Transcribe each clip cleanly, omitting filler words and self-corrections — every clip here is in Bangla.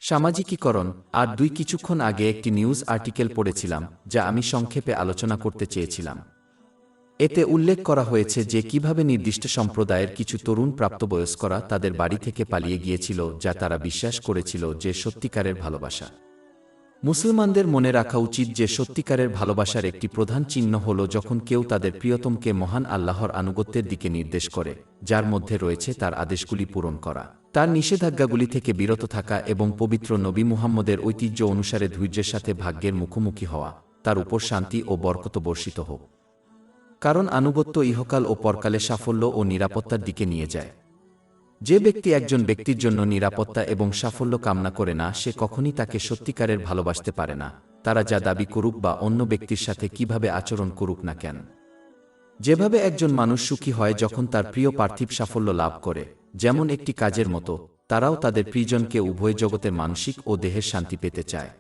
সামাজিকীকরণ আর কিছুক্ষণ আগে একটি নিউজ আর্টিকেল পড়েছিলাম যা আমি সংক্ষেপে আলোচনা করতে চেয়েছিলাম। এতে উল্লেখ করা হয়েছে যে কিভাবে নির্দিষ্ট সম্প্রদায়ের কিছু তরুণ প্রাপ্তবয়স্করা তাদের বাড়ি থেকে পালিয়ে গিয়েছিল যা তারা বিশ্বাস করেছিল যে সত্যিকারের ভালোবাসা। মুসলমানদের মনে রাখা উচিত যে সত্যিকারের ভালোবাসার একটি প্রধান চিহ্ন হল যখন কেউ তাদের প্রিয়তমকে মহান আল্লাহর আনুগত্যের দিকে নির্দেশ করে, যার মধ্যে রয়েছে তার আদেশগুলি পূরণ করা, তার নিষেধাজ্ঞাগুলি থেকে বিরত থাকা এবং পবিত্র নবী মুহাম্মদের ঐতিহ্য অনুসারে ধৈর্যের সাথে ভাগ্যের মুখোমুখি হওয়া। তার উপর শান্তি ও বরকত বর্ষিত হোক। কারণ আনুগত্য ইহকাল ও পরকালে সাফল্য ও নিরাপত্তার দিকে নিয়ে যায়। যে ব্যক্তি একজন ব্যক্তির জন্য নিরাপত্তা এবং সাফল্য কামনা করে না, সে কখনই তাকে সত্যিকারের ভালোবাসতে পারে না, তারা যা দাবি করুক বা অন্য ব্যক্তির সাথে কিভাবে আচরণ করুক না কেন। যেভাবে একজন মানুষ সুখী হয় যখন তার প্রিয় পার্থিব সাফল্য লাভ করে, যেমন একটি কাজের মতো, তারাও তাদের প্রিয়জনকে উভয় জগতের মানসিক ও দেহের শান্তি পেতে চায়।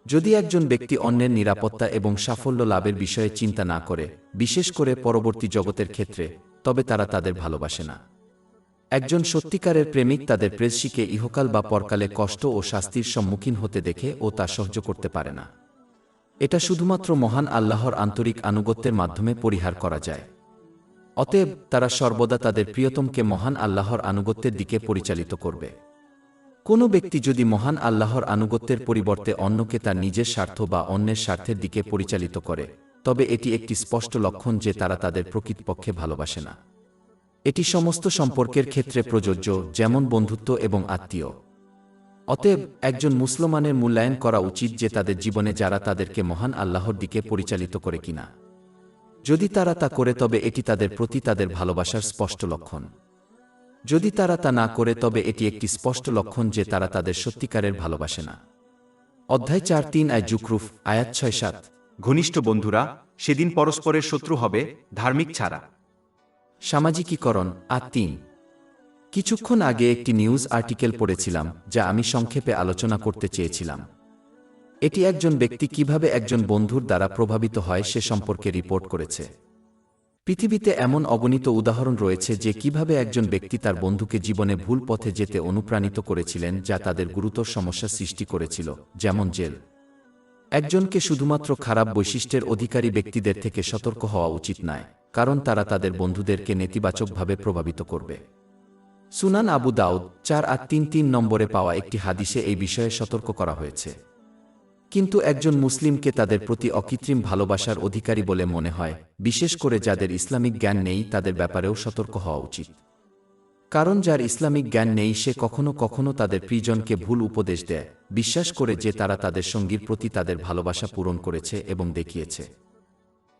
যদি একজন ব্যক্তি অন্যের নিরাপত্তা এবং সাফল্য লাভের বিষয়ে চিন্তা না করে, বিশেষ করে পরবর্তী জগতের ক্ষেত্রে, তবে তারা তাদের ভালোবাসে না। একজন সত্যিকারের প্রেমিক তাদের প্রেয়সীকে ইহকাল বা পরকালে কষ্ট ও শাস্তির সম্মুখীন হতে দেখে ও তা সহ্য করতে পারে না। এটা শুধুমাত্র মহান আল্লাহর আন্তরিক আনুগত্যের মাধ্যমে পরিহার করা যায়। অতএব তারা সর্বদা তাদের প্রিয়তমকে মহান আল্লাহর আনুগত্যের দিকে পরিচালিত করবে। কোনো ব্যক্তি যদি মহান আল্লাহর আনুগত্যের পরিবর্তে অন্যকে তার নিজের স্বার্থ বা অন্যের স্বার্থের দিকে পরিচালিত করে, তবে এটি একটি স্পষ্ট লক্ষণ যে তারা তাদের প্রকৃতপক্ষে ভালোবাসে না। এটি সমস্ত সম্পর্কের ক্ষেত্রে প্রযোজ্য, যেমন বন্ধুত্ব এবং আত্মীয়। অতএব একজন মুসলমানের মূল্যায়ন করা উচিত যে তাদের জীবনে যারা তাদেরকে মহান আল্লাহর দিকে পরিচালিত করে কিনা। যদি তারা তা করে তবে এটি তাদের প্রতি তাদের ভালোবাসার স্পষ্ট লক্ষণ। যদি তারা তা না করে তবে এটি একটি স্পষ্ট লক্ষণ যে তারা তাদের সত্যিকারের ভালোবাসে না। অধ্যায় 4:3 আয় জুকরুফ, আয়াত 6-7। ঘনিষ্ঠ বন্ধুরা সেদিন পরস্পরের শত্রু হবে, ধার্মিক ছাড়া। সামাজিকীকরণ 3। কিছুক্ষণ আগে একটি নিউজ আর্টিকেল পড়েছিলাম যা আমি সংক্ষেপে আলোচনা করতে চেয়েছিলাম। এটি একজন ব্যক্তি কিভাবে একজন বন্ধুর দ্বারা প্রভাবিত হয় সে সম্পর্কে রিপোর্ট করেছে। পৃথিবীতে এমন অগণিত উদাহরণ রয়েছে যে কিভাবে একজন ব্যক্তি তার বন্ধুকে জীবনে ভুল পথে যেতে অনুপ্রাণিত করেছিলেন, যা তাদের গুরুতর সমস্যা সৃষ্টি করেছিল, যেমন জেল। একজনকে শুধুমাত্র খারাপ বৈশিষ্ট্যের অধিকারী ব্যক্তিদের থেকে সতর্ক হওয়া উচিত নয়, কারণ তারা তাদের বন্ধুদেরকে নেতিবাচকভাবে প্রভাবিত করবে। সুনান আবু দাউদ 4:33 নম্বরে পাওয়া একটি হাদিসে এই বিষয়ে সতর্ক করা হয়েছে। কিন্তু একজন মুসলিমকে তাদের প্রতি অকৃত্রিম ভালোবাসার অধিকারী বলে মনে হয়, বিশেষ করে যাদের ইসলামিক জ্ঞান নেই, তাদের ব্যাপারেও সতর্ক হওয়া উচিত। কারণ যার ইসলামিক জ্ঞান নেই সে কখনো কখনো তাদের প্রিয়জনকে ভুল উপদেশ দেয়, বিশ্বাস করে যে তারা তাদের সঙ্গীর প্রতি তাদের ভালোবাসা পূরণ করেছে এবং দেখিয়েছে।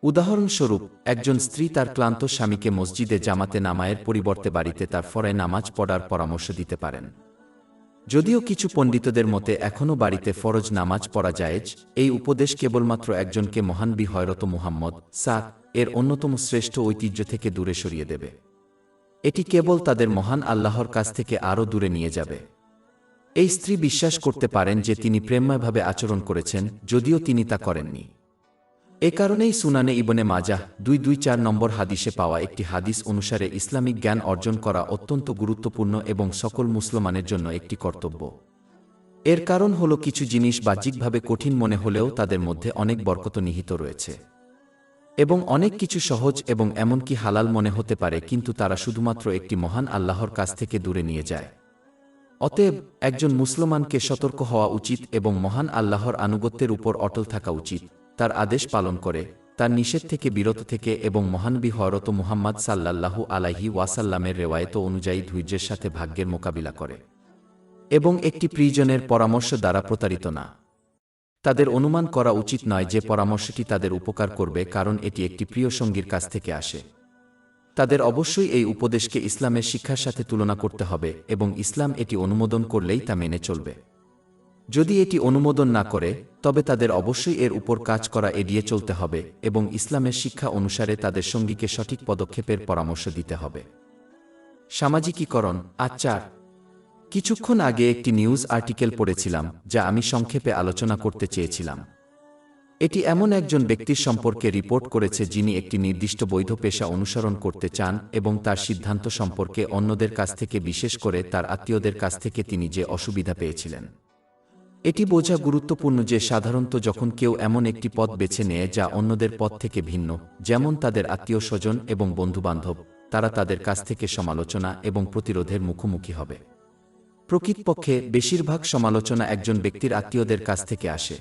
উদাহরণস্বরূপ, একজন স্ত্রী তার ক্লান্ত স্বামীকে মসজিদে জামাতে নামায়ের পরিবর্তে বাড়িতে তার ফরজ নামাজ পড়ার পরামর্শ দিতে পারেন। যদিও কিছু পণ্ডিতদের মতে এখনও বাড়িতে ফরজ নামাজ পড়া জায়েজ, এই উপদেশ কেবলমাত্র একজনকে মহান বি হযরত মুহাম্মদ এর অন্যতম শ্রেষ্ঠ ঐতিহ্য থেকে দূরে সরিয়ে দেবে। এটি কেবল তাদের মহান আল্লাহর কাছ থেকে আরও দূরে নিয়ে যাবে। এই স্ত্রী বিশ্বাস করতে পারেন যে তিনি প্রেমময়ভাবে আচরণ করেছেন, যদিও তিনি তা করেননি। এ কারণেই সুনানে ইবনে মাজাহ 224 নম্বর হাদিসে পাওয়া একটি হাদিস অনুসারে ইসলামিক জ্ঞান অর্জন করা অত্যন্ত গুরুত্বপূর্ণ এবং সকল মুসলমানের জন্য একটি কর্তব্য। এর কারণ হল কিছু জিনিস বাহ্যিকভাবে কঠিন মনে হলেও তাদের মধ্যে অনেক বরকত নিহিত রয়েছে, এবং অনেক কিছু সহজ এবং এমনকি হালাল মনে হতে পারে, কিন্তু তারা শুধুমাত্র একটি মহান আল্লাহর কাছ থেকে দূরে নিয়ে যায়। অতএব একজন মুসলমানকে সতর্ক হওয়া উচিত এবং মহান আল্লাহর আনুগত্যের উপর অটল থাকা উচিত, তার আদেশ পালন করে, তার নিষেধ থেকে বিরত থেকে এবং মহানবী হযরত মুহাম্মদ সাল্লাল্লাহু আলাইহি ওয়াসাল্লামের রেওয়ায়েত অনুযায়ী ধৈর্যের সাথে ভাগ্যের মোকাবিলা করে, এবং একটি প্রিয়জনের পরামর্শ দ্বারা প্রতারিত না। তাদের অনুমান করা উচিত নয় যে পরামর্শটি তাদের উপকার করবে, কারণ এটি একটি প্রিয় সঙ্গীর কাছ থেকে আসে। তাদের অবশ্যই এই উপদেশকে ইসলামের শিক্ষার সাথে তুলনা করতে হবে এবং ইসলাম এটি অনুমোদন করলেই তা মেনে চলবে। যদি এটি অনুমোদন না করে, তবে তাদের অবশ্যই এর উপর কাজ করা এড়িয়ে চলতে হবে এবং ইসলামের শিক্ষা অনুসারে তাদের সঙ্গীকে সঠিক পদক্ষেপের পরামর্শ দিতে হবে। সামাজিকীকরণ 4। কিছুক্ষণ আগে একটি নিউজ আর্টিকেল পড়েছিলাম যা আমি সংক্ষেপে আলোচনা করতে চেয়েছিলাম। এটি এমন একজন ব্যক্তির সম্পর্কে রিপোর্ট করেছে যিনি একটি নির্দিষ্ট বৈধ পেশা অনুসরণ করতে চান এবং তার সিদ্ধান্ত সম্পর্কে অন্যদের কাছ থেকে, বিশেষ করে তার আত্মীয়দের কাছ থেকে তিনি যে অসুবিধা পেয়েছিলেন। এটি বোঝা গুরুত্বপূর্ণ যে সাধারণত যখন কেউ এমন একটি পথ বেছে নেয় যা অন্যদের পথ থেকে ভিন্ন, যেমন তাদের আত্মীয়স্বজন এবং বন্ধুবান্ধব, তারা তাদের কাছ থেকে সমালোচনা এবং প্রতিরোধের মুখোমুখি হবে। প্রকৃতপক্ষে বেশিরভাগ সমালোচনা একজন ব্যক্তির আত্মীয়দের কাছ থেকে আসে।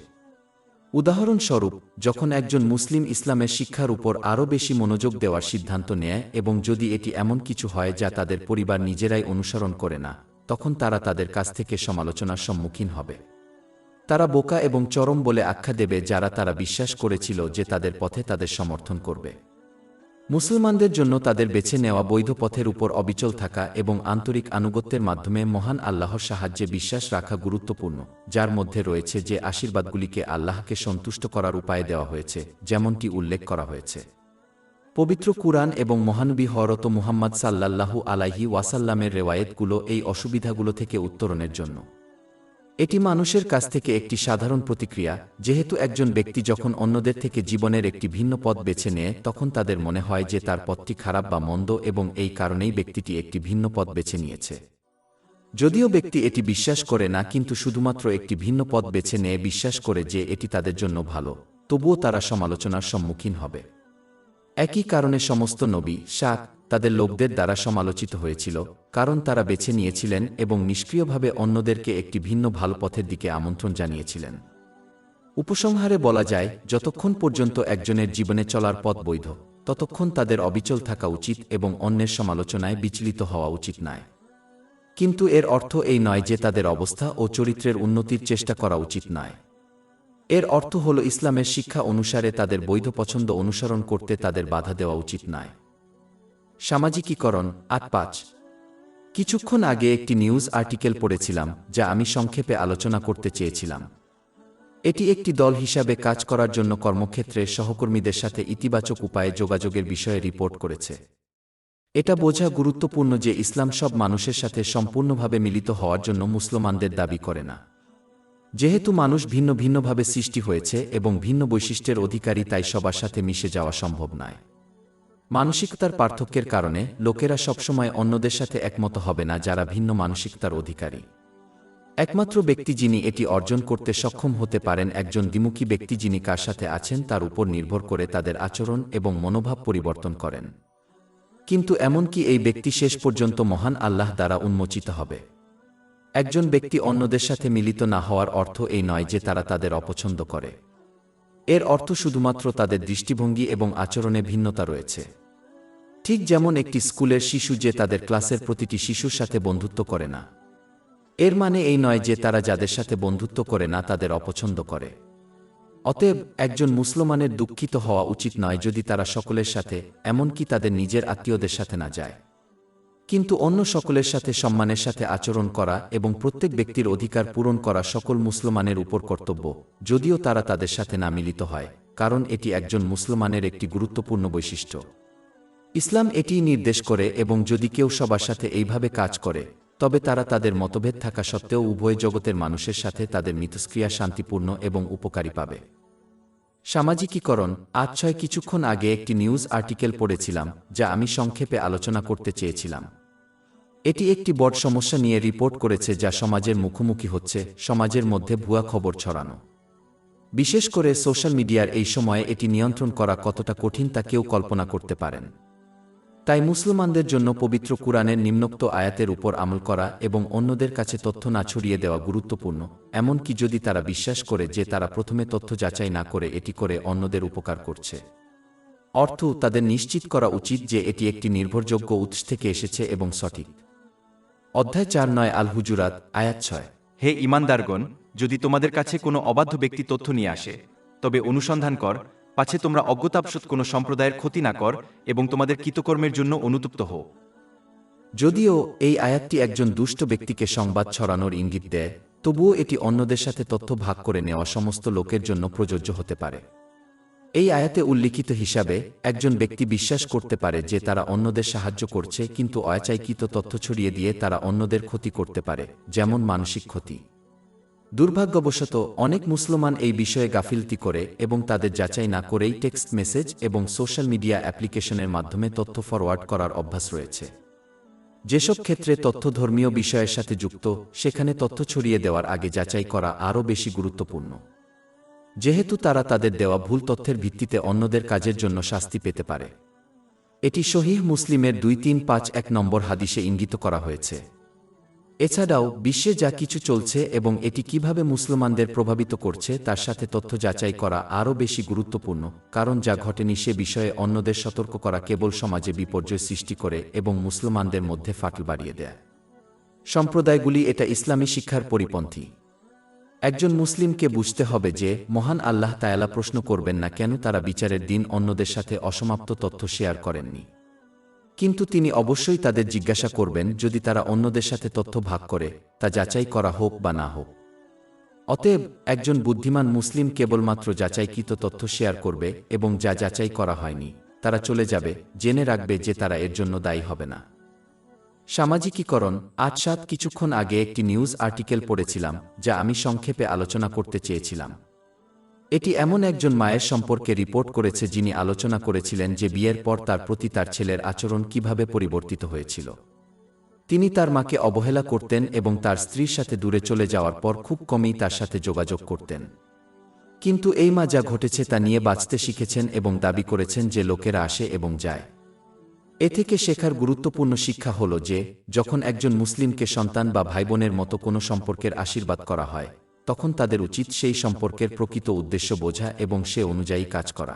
উদাহরণস্বরূপ, যখন একজন মুসলিম ইসলামের শিক্ষার উপর আরও বেশি মনোযোগ দেওয়ার সিদ্ধান্ত নেয় এবং যদি এটি এমন কিছু হয় যা তাদের পরিবার নিজেরাই অনুসরণ করে না, তখন তারা তাদের কাছ থেকে সমালোচনার সম্মুখীন হবে। তারা বোকা এবং চরম বলে আখ্যা দেবে যারা তারা বিশ্বাস করেছিল যে তাদের পথে তাদের সমর্থন করবে। মুসলমানদের জন্য তাদের বেছে নেওয়া বৈধ পথের উপর অবিচল থাকা এবং আন্তরিক আনুগত্যের মাধ্যমে মহান আল্লাহর সাহায্যে বিশ্বাস রাখা গুরুত্বপূর্ণ, যার মধ্যে রয়েছে যে আশীর্বাদগুলিকে আল্লাহকে সন্তুষ্ট করার উপায় দেওয়া হয়েছে, যেমনটি উল্লেখ করা হয়েছে পবিত্র কুরআন এবং মহানবী হযরত মুহাম্মদ সাল্লাল্লাহু আলাইহি ওয়াসাল্লামের রেওয়ায়েতগুলো এই অসুবিধাগুলো থেকে উত্তরণের জন্য। এটি মানুষের কাছ থেকে একটি সাধারণ প্রতিক্রিয়া, যেহেতু একজন ব্যক্তি যখন অন্যদের থেকে জীবনের একটি ভিন্ন পথ বেছে নেয় তখন তাদের মনে হয় যে তার পথটি খারাপ বা মন্দ এবং এই কারণেই ব্যক্তিটি একটি ভিন্ন পথ বেছে নিয়েছে। যদিও ব্যক্তি এটি বিশ্বাস করে না কিন্তু শুধুমাত্র একটি ভিন্ন পথ বেছে নিয়ে বিশ্বাস করে যে এটি তাদের জন্য ভালো, তবুও তারা সমালোচনার সম্মুখীন হবে। একই কারণে সমস্ত নবী, শাক, তাদের লোকদের দ্বারা সমালোচিত হয়েছিল, কারণ তারা বেছে নিয়েছিলেন এবং নিষ্ক্রিয়ভাবে অন্যদেরকে একটি ভিন্ন ভালো পথের দিকে আমন্ত্রণ জানিয়েছিলেন। উপসংহারে বলা যায়, যতক্ষণ পর্যন্ত একজনের জীবনে চলার পথ বৈধ, ততক্ষণ তাদের অবিচল থাকা উচিত এবং অন্যের সমালোচনায় বিচলিত হওয়া উচিত নয়। কিন্তু এর অর্থ এই নয় যে তাদের অবস্থা ও চরিত্রের উন্নতির চেষ্টা করা উচিত নয়। এর অর্থ হল ইসলামের শিক্ষা অনুসারে তাদের বৈধ পছন্দ অনুসরণ করতে তাদের বাধা দেওয়া উচিত নয়। সামাজিকীকরণ ৮৫। কিছুক্ষণ আগে একটি নিউজ আর্টিকেল পড়েছিলাম যা আমি সংক্ষেপে আলোচনা করতে চেয়েছিলাম। এটি একটি দল হিসাবে কাজ করার জন্য কর্মক্ষেত্রে সহকর্মীদের সাথে ইতিবাচক উপায়ে যোগাযোগের বিষয়ে রিপোর্ট করেছে। এটা বোঝা গুরুত্বপূর্ণ যে ইসলাম সব মানুষের সাথে সম্পূর্ণভাবে মিলিত হওয়ার জন্য মুসলমানদের দাবি করে না। যেহেতু মানুষ ভিন্ন ভিন্নভাবে সৃষ্টি হয়েছে এবং ভিন্ন বৈশিষ্ট্যের অধিকারী, তাই সবার সাথে মিশে যাওয়া সম্ভব নয়। মানসিকতার পার্থক্যের কারণে লোকেরা সবসময় অন্যদের সাথে একমত হবে না যারা ভিন্ন মানসিকতার অধিকারী। একমাত্র ব্যক্তি যিনি এটি অর্জন করতে সক্ষম হতে পারেন একজন দ্বিমুখী ব্যক্তি যিনি কার সাথে আছেন তার উপর নির্ভর করে তাদের আচরণ এবং মনোভাব পরিবর্তন করেন। কিন্তু এমনকি এই ব্যক্তি শেষ পর্যন্ত মহান আল্লাহ দ্বারা উন্মোচিত হবে। একজন ব্যক্তি অন্যদের সাথে মিলিত না হওয়ার অর্থ এই নয় যে তারা তাদের অপছন্দ করে। এর অর্থ শুধুমাত্র তাদের দৃষ্টিভঙ্গি এবং আচরণে ভিন্নতা রয়েছে। ঠিক যেমন একটি স্কুলের শিশু যে তাদের ক্লাসের প্রতিটি শিশুর সাথে বন্ধুত্ব করে না, এর মানে এই নয় যে তারা যাদের সাথে বন্ধুত্ব করে না তাদের অপছন্দ করে। অতএব একজন মুসলমানের দুঃখিত হওয়া উচিত নয় যদি তারা সকলের সাথে, এমনকি তাদের নিজের আত্মীয়দের সাথে না যায়। কিন্তু অন্য সকলের সাথে সম্মানের সাথে আচরণ করা এবং প্রত্যেক ব্যক্তির অধিকার পূরণ করা সকল মুসলমানের উপর কর্তব্য, যদিও তারা তাদের সাথে না মিলিত হয়, কারণ এটি একজন মুসলমানের একটি গুরুত্বপূর্ণ বৈশিষ্ট্য। ইসলাম এটিই নির্দেশ করে এবং যদি কেউ সবার সাথে এইভাবে কাজ করে, তবে তারা তাদের মতভেদ থাকা সত্ত্বেও উভয় জগতের মানুষের সাথে তাদের মিথস্ক্রিয়া শান্তিপূর্ণ এবং উপকারী পাবে। সামাজিকীকরণ ৮৬। কিছুক্ষণ আগে একটি নিউজ আর্টিকেল পড়েছিলাম যা আমি সংক্ষেপে আলোচনা করতে চেয়েছিলাম। এটি একটি বড় সমস্যা নিয়ে রিপোর্ট করেছে যা সমাজের মুখোমুখি হচ্ছে, সমাজের মধ্যে ভুয়া খবর ছড়ানো। বিশেষ করে সোশ্যাল মিডিয়ার এই সময়ে এটি নিয়ন্ত্রণ করা কতটা কঠিন তা কেউ কল্পনা করতে পারেন। তাই মুসলমানদের জন্য পবিত্র কুরআনের নিম্নোক্ত আয়াতের উপর আমল করা এবং অন্যদের কাছে তথ্য না ছড়িয়ে দেওয়া গুরুত্বপূর্ণ, এমনকি যদি তারা বিশ্বাস করে যে তারা প্রথমে তথ্য যাচাই না করে এটি করে অন্যদের উপকার করছে। অর্থ, তাদের নিশ্চিত করা উচিত যে এটি একটি নির্ভরযোগ্য উৎস থেকে এসেছে এবং সঠিক। অধ্যায় ৪ আল হুজুরাত আয়াত ৬। হে ঈমানদারগণ, যদি তোমাদের কাছে কোনো অবাধ্য ব্যক্তি তথ্য নিয়ে আসে, তবে অনুসন্ধান কর, পাছে তোমরা অজ্ঞতাবশত কোনো সম্প্রদায়ের ক্ষতি না কর এবং তোমাদের কৃতকর্মের জন্য অনুতপ্ত হও। যদিও এই আয়াতটি একজন দুষ্ট ব্যক্তিকে সংবাদ ছড়ানোর ইঙ্গিত দেয়, তবুও এটি অন্যদের সাথে তথ্য ভাগ করে নেওয়া সমস্ত লোকের জন্য প্রযোজ্য হতে পারে। এই আয়াতে উল্লিখিত হিসাবে একজন ব্যক্তি বিশ্বাস করতে পারে যে তারা অন্যদের সাহায্য করছে, কিন্তু অযাচাইকৃত তথ্য ছড়িয়ে দিয়ে তারা অন্যদের ক্ষতি করতে পারে, যেমন মানসিক ক্ষতি। দুর্ভাগ্যবশত অনেক মুসলমান এই বিষয়ে গাফিলতি করে এবং তাদের যাচাই না করেই টেক্সট মেসেজ এবং সোশ্যাল মিডিয়া অ্যাপ্লিকেশনের মাধ্যমে তথ্য ফরওয়ার্ড করার অভ্যাস রয়েছে। যেসব ক্ষেত্রে তথ্য ধর্মীয় বিষয়ের সাথে যুক্ত, সেখানে তথ্য ছড়িয়ে দেওয়ার আগে যাচাই করা আরও বেশি গুরুত্বপূর্ণ, যেহেতু তারা তাদের দেওয়া ভুল তথ্যের ভিত্তিতে অন্যদের কাজের জন্য শাস্তি পেতে পারে। এটি সহিহ মুসলিমের 2351 নম্বর হাদিসে ইঙ্গিত করা হয়েছে। এছাড়াও বিশ্বে যা কিছু চলছে এবং এটি কিভাবে মুসলমানদের প্রভাবিত করছে তার সাথে তথ্য যাচাই করা আরও বেশি গুরুত্বপূর্ণ, কারণ যা ঘটেনি সে বিষয়ে অন্যদের সতর্ক করা কেবল সমাজে বিপর্যয় সৃষ্টি করে এবং মুসলমানদের মধ্যে ফাটল বাড়িয়ে দেয়। সম্প্রদায়গুলি এটা ইসলামী শিক্ষার পরিপন্থী। একজন মুসলিমকে বুঝতে হবে যে মহান আল্লাহ তাআলা প্রশ্ন করবেন না কেন তারা বিচারের দিন অন্যদের সাথে অসমাপ্ত তথ্য শেয়ার করেননি, কিন্তু তিনি অবশ্যই তাদের জিজ্ঞাসা করবেন যদি তারা অন্যদের সাথে তথ্য ভাগ করে, তা যাচাই করা হোক বা না হোক। অতএব একজন বুদ্ধিমান মুসলিম কেবলমাত্র যাচাইকৃত তথ্য শেয়ার করবে এবং যা যাচাই করা হয়নি তারা চলে যাবে, জেনে রাখবে যে তারা এর জন্য দায়ী হবে না। সামাজিকীকরণ। আজ কিছুক্ষণ আগে একটি নিউজ আর্টিকেল পড়েছিলাম যা আমি সংক্ষেপে আলোচনা করতে চেয়েছিলাম। এটি এমন একজন মায়ের সম্পর্কে রিপোর্ট করেছে যিনি আলোচনা করেছিলেন যে বিয়ের পর তার প্রতি তার ছেলের আচরণ কিভাবে পরিবর্তিত হয়েছিল। তিনি তার মাকে অবহেলা করতেন এবং তার স্ত্রীর সাথে দূরে চলে যাওয়ার পর খুব কমই তার সাথে যোগাযোগ করতেন। কিন্তু এই মা যা ঘটেছে তা নিয়ে বাঁচতে শিখেছেন এবং দাবি করেছেন যে লোকেরা আসে এবং যায়। এ থেকে শেখার গুরুত্বপূর্ণ শিক্ষা হল যে যখন একজন মুসলিমকে সন্তান বা ভাইবোনের মতো কোনো সম্পর্কের আশীর্বাদ করা হয়, তখন তাদের উচিত সেই সম্পর্কের প্রকৃত উদ্দেশ্য বোঝা এবং সে অনুযায়ী কাজ করা।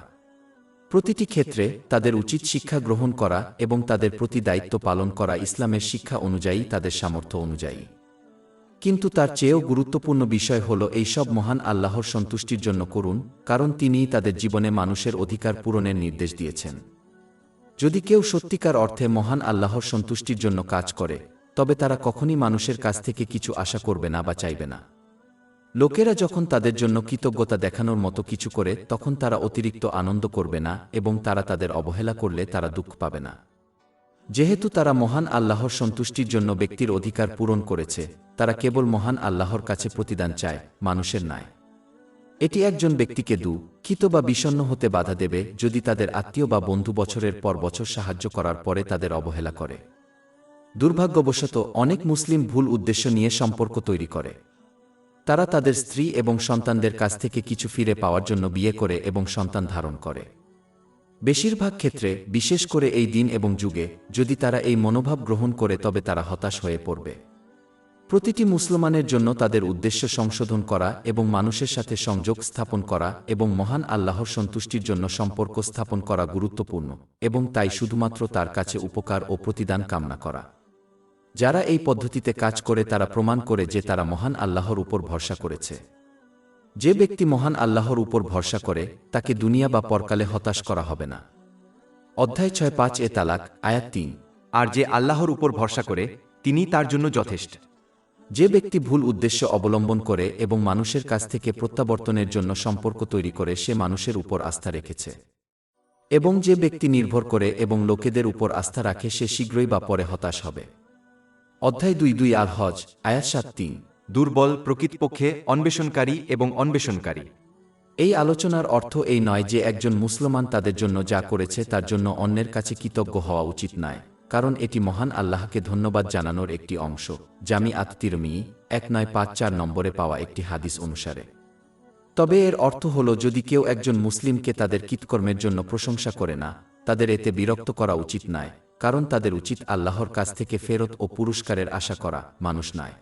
প্রতিটি ক্ষেত্রে তাদের উচিত শিক্ষা গ্রহণ করা এবং তাদের প্রতি দায়িত্ব পালন করা ইসলামের শিক্ষা অনুযায়ী, তাদের সামর্থ্য অনুযায়ী। কিন্তু তার চেয়েও গুরুত্বপূর্ণ বিষয় হল এই সব মহান আল্লাহর সন্তুষ্টির জন্য করুন, কারণ তিনিই তাদের জীবনে মানুষের অধিকার পূরণের নির্দেশ দিয়েছেন। যদি কেউ সত্যিকার অর্থে মহান আল্লাহর সন্তুষ্টির জন্য কাজ করে, তবে তারা কখনই মানুষের কাছ থেকে কিছু আশা করবে না বা চাইবে না। লোকেরা যখন তাদের জন্য কৃতজ্ঞতা দেখানোর মতো কিছু করে, তখন তারা অতিরিক্ত আনন্দ করবে না এবং তারা তাদের অবহেলা করলে তারা দুঃখ পাবে না। যেহেতু তারা মহান আল্লাহর সন্তুষ্টির জন্য ব্যক্তির অধিকার পূরণ করেছে, তারা কেবল মহান আল্লাহর কাছে প্রতিদান চায়, মানুষের নয়। এটি একজন ব্যক্তিকে দুঃখিত বা বিষণ্ণ হতে বাধা দেবে যদি তাদের আত্মীয় বা বন্ধু বছরের পর বছর সাহায্য করার পরে তাদের অবহেলা করে। দুর্ভাগ্যবশত অনেক মুসলিম ভুল উদ্দেশ্য নিয়ে সম্পর্ক তৈরি করে। তারা তাদের স্ত্রী এবং সন্তানদের কাছ থেকে কিছু ফিরে পাওয়ার জন্য বিয়ে করে এবং সন্তান ধারণ করে। বেশিরভাগ ক্ষেত্রে, বিশেষ করে এই দিন এবং যুগে, যদি তারা এই মনোভাব গ্রহণ করে তবে তারা হতাশ হয়ে পড়বে। প্রতিটি মুসলমানের জন্য তাদের উদ্দেশ্য সংশোধন করা এবং মানুষের সাথে সংযোগ স্থাপন করা এবং মহান আল্লাহর সন্তুষ্টির জন্য সম্পর্ক স্থাপন করা গুরুত্বপূর্ণ, এবং তাই শুধুমাত্র তার কাছে উপকার ও প্রতিদান কামনা করা। যারা এই পদ্ধতিতে কাজ করে তারা প্রমাণ করে যে তারা মহান আল্লাহর উপর ভরসা করেছে। যে ব্যক্তি মহান আল্লাহর উপর ভরসা করে তাকে দুনিয়া বা পরকালে হতাশ করা হবে না। অধ্যায় 6:5 তালাক, আয়াত 3। আর যে আল্লাহর উপর ভরসা করে তিনিই তার জন্য যথেষ্ট। যে ব্যক্তি ভুল উদ্দেশ্য অবলম্বন করে এবং মানুষের কাছ থেকে প্রত্যাবর্তনের জন্য সম্পর্ক তৈরি করে সে মানুষের উপর আস্থা রেখেছে, এবং যে ব্যক্তি নির্ভর করে এবং লোকেদের উপর আস্থা রাখে সে শীঘ্রই বা পরে হতাশ হবে। অধ্যায় 2 আল হজ, আয়াত 7-3। দুর্বল, প্রকৃতপক্ষে অন্বেষণকারী এবং অন্বেষণকারী। এই আলোচনার অর্থ এই নয় যে একজন মুসলমান তাদের জন্য যা করেছে তার জন্য অন্যের কাছে কৃতজ্ঞ হওয়া উচিত নয়, কারণ এটি মহান আল্লাহকে ধন্যবাদ জানানোর একটি অংশ। জামি আত-তিরমিজি 1954 নম্বরে পাওয়া একটি হাদিস অনুসারে। তবে এর অর্থ হল যদি কেউ একজন মুসলিমকে তাদের কৃতকর্মের জন্য প্রশংসা করে না, তাদের এতে বিরক্ত করা উচিত নয়, কারণ তাদের উচিত আল্লাহর কাছ থেকে ফেরত ও পুরস্কারের আশা করা, মানুষ নয়।